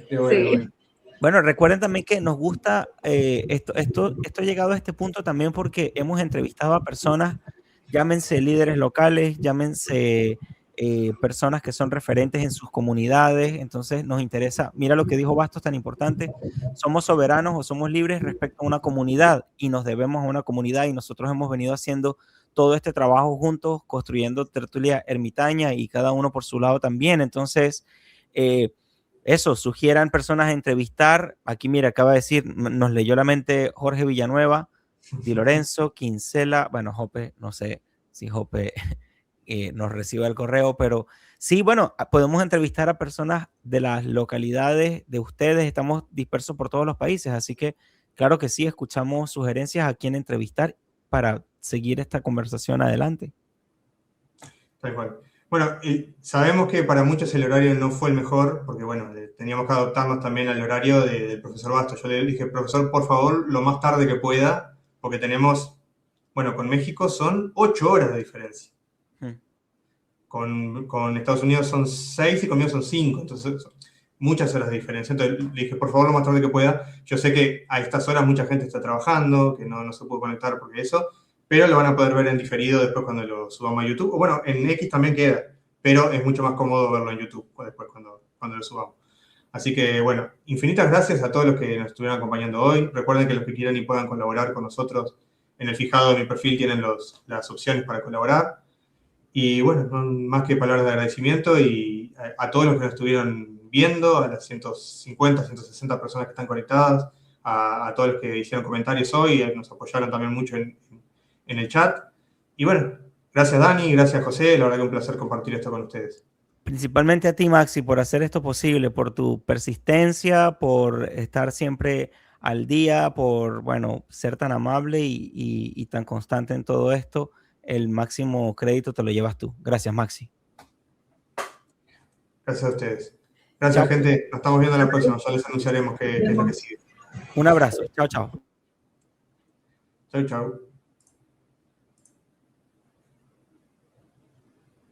Sí. Bueno, recuerden también que nos gusta esto ha llegado a este punto también porque hemos entrevistado a personas, llámense líderes locales, llámense personas que son referentes en sus comunidades. Entonces nos interesa, mira lo que dijo Bastos tan importante, somos soberanos o somos libres respecto a una comunidad y nos debemos a una comunidad y nosotros hemos venido haciendo todo este trabajo juntos, construyendo tertulia ermitaña y cada uno por su lado también. Entonces, eso, sugieran personas a entrevistar. Aquí, mira, acaba de decir, nos leyó la mente Jorge Villanueva, Di Lorenzo, Quincela, bueno, Jope, no sé si Jope nos reciba el correo, pero sí, bueno, podemos entrevistar a personas de las localidades de ustedes, estamos dispersos por todos los países, así que claro que sí, escuchamos sugerencias a quién entrevistar para seguir esta conversación adelante. Tal cual. Bueno, sabemos que para muchos el horario no fue el mejor, porque bueno, teníamos que adaptarnos también al horario del profesor Bastos. Yo le dije, profesor, por favor, lo más tarde que pueda, porque tenemos, bueno, con México son 8 horas de diferencia. Con Estados Unidos son 6 y conmigo son 5, entonces muchas horas de diferencia. Entonces le dije, por favor, lo más tarde que pueda. Yo sé que a estas horas mucha gente está trabajando, que no se puede conectar porque eso, pero lo van a poder ver en diferido después cuando lo subamos a YouTube. O bueno, en X también queda, pero es mucho más cómodo verlo en YouTube después cuando lo subamos. Así que, bueno, infinitas gracias a todos los que nos estuvieron acompañando hoy. Recuerden que los que quieran y puedan colaborar con nosotros, en el fijado de mi perfil tienen las opciones para colaborar. Y bueno, no más que palabras de agradecimiento y a todos los que nos estuvieron viendo, a las 150, 160 personas que están conectadas, a todos los que hicieron comentarios hoy, nos apoyaron también mucho en el chat. Y bueno, gracias Dani, gracias José, la verdad que un placer compartir esto con ustedes. Principalmente a ti, Maxi, por hacer esto posible, por tu persistencia, por estar siempre al día, por, bueno, ser tan amable y tan constante en todo esto. El máximo crédito te lo llevas tú. Gracias, Maxi. Gracias a ustedes. Gracias, chao, gente. Nos estamos viendo en la próxima. Ya les anunciaremos qué es lo que sigue. Un abrazo. Chao, chao. Chao, chao.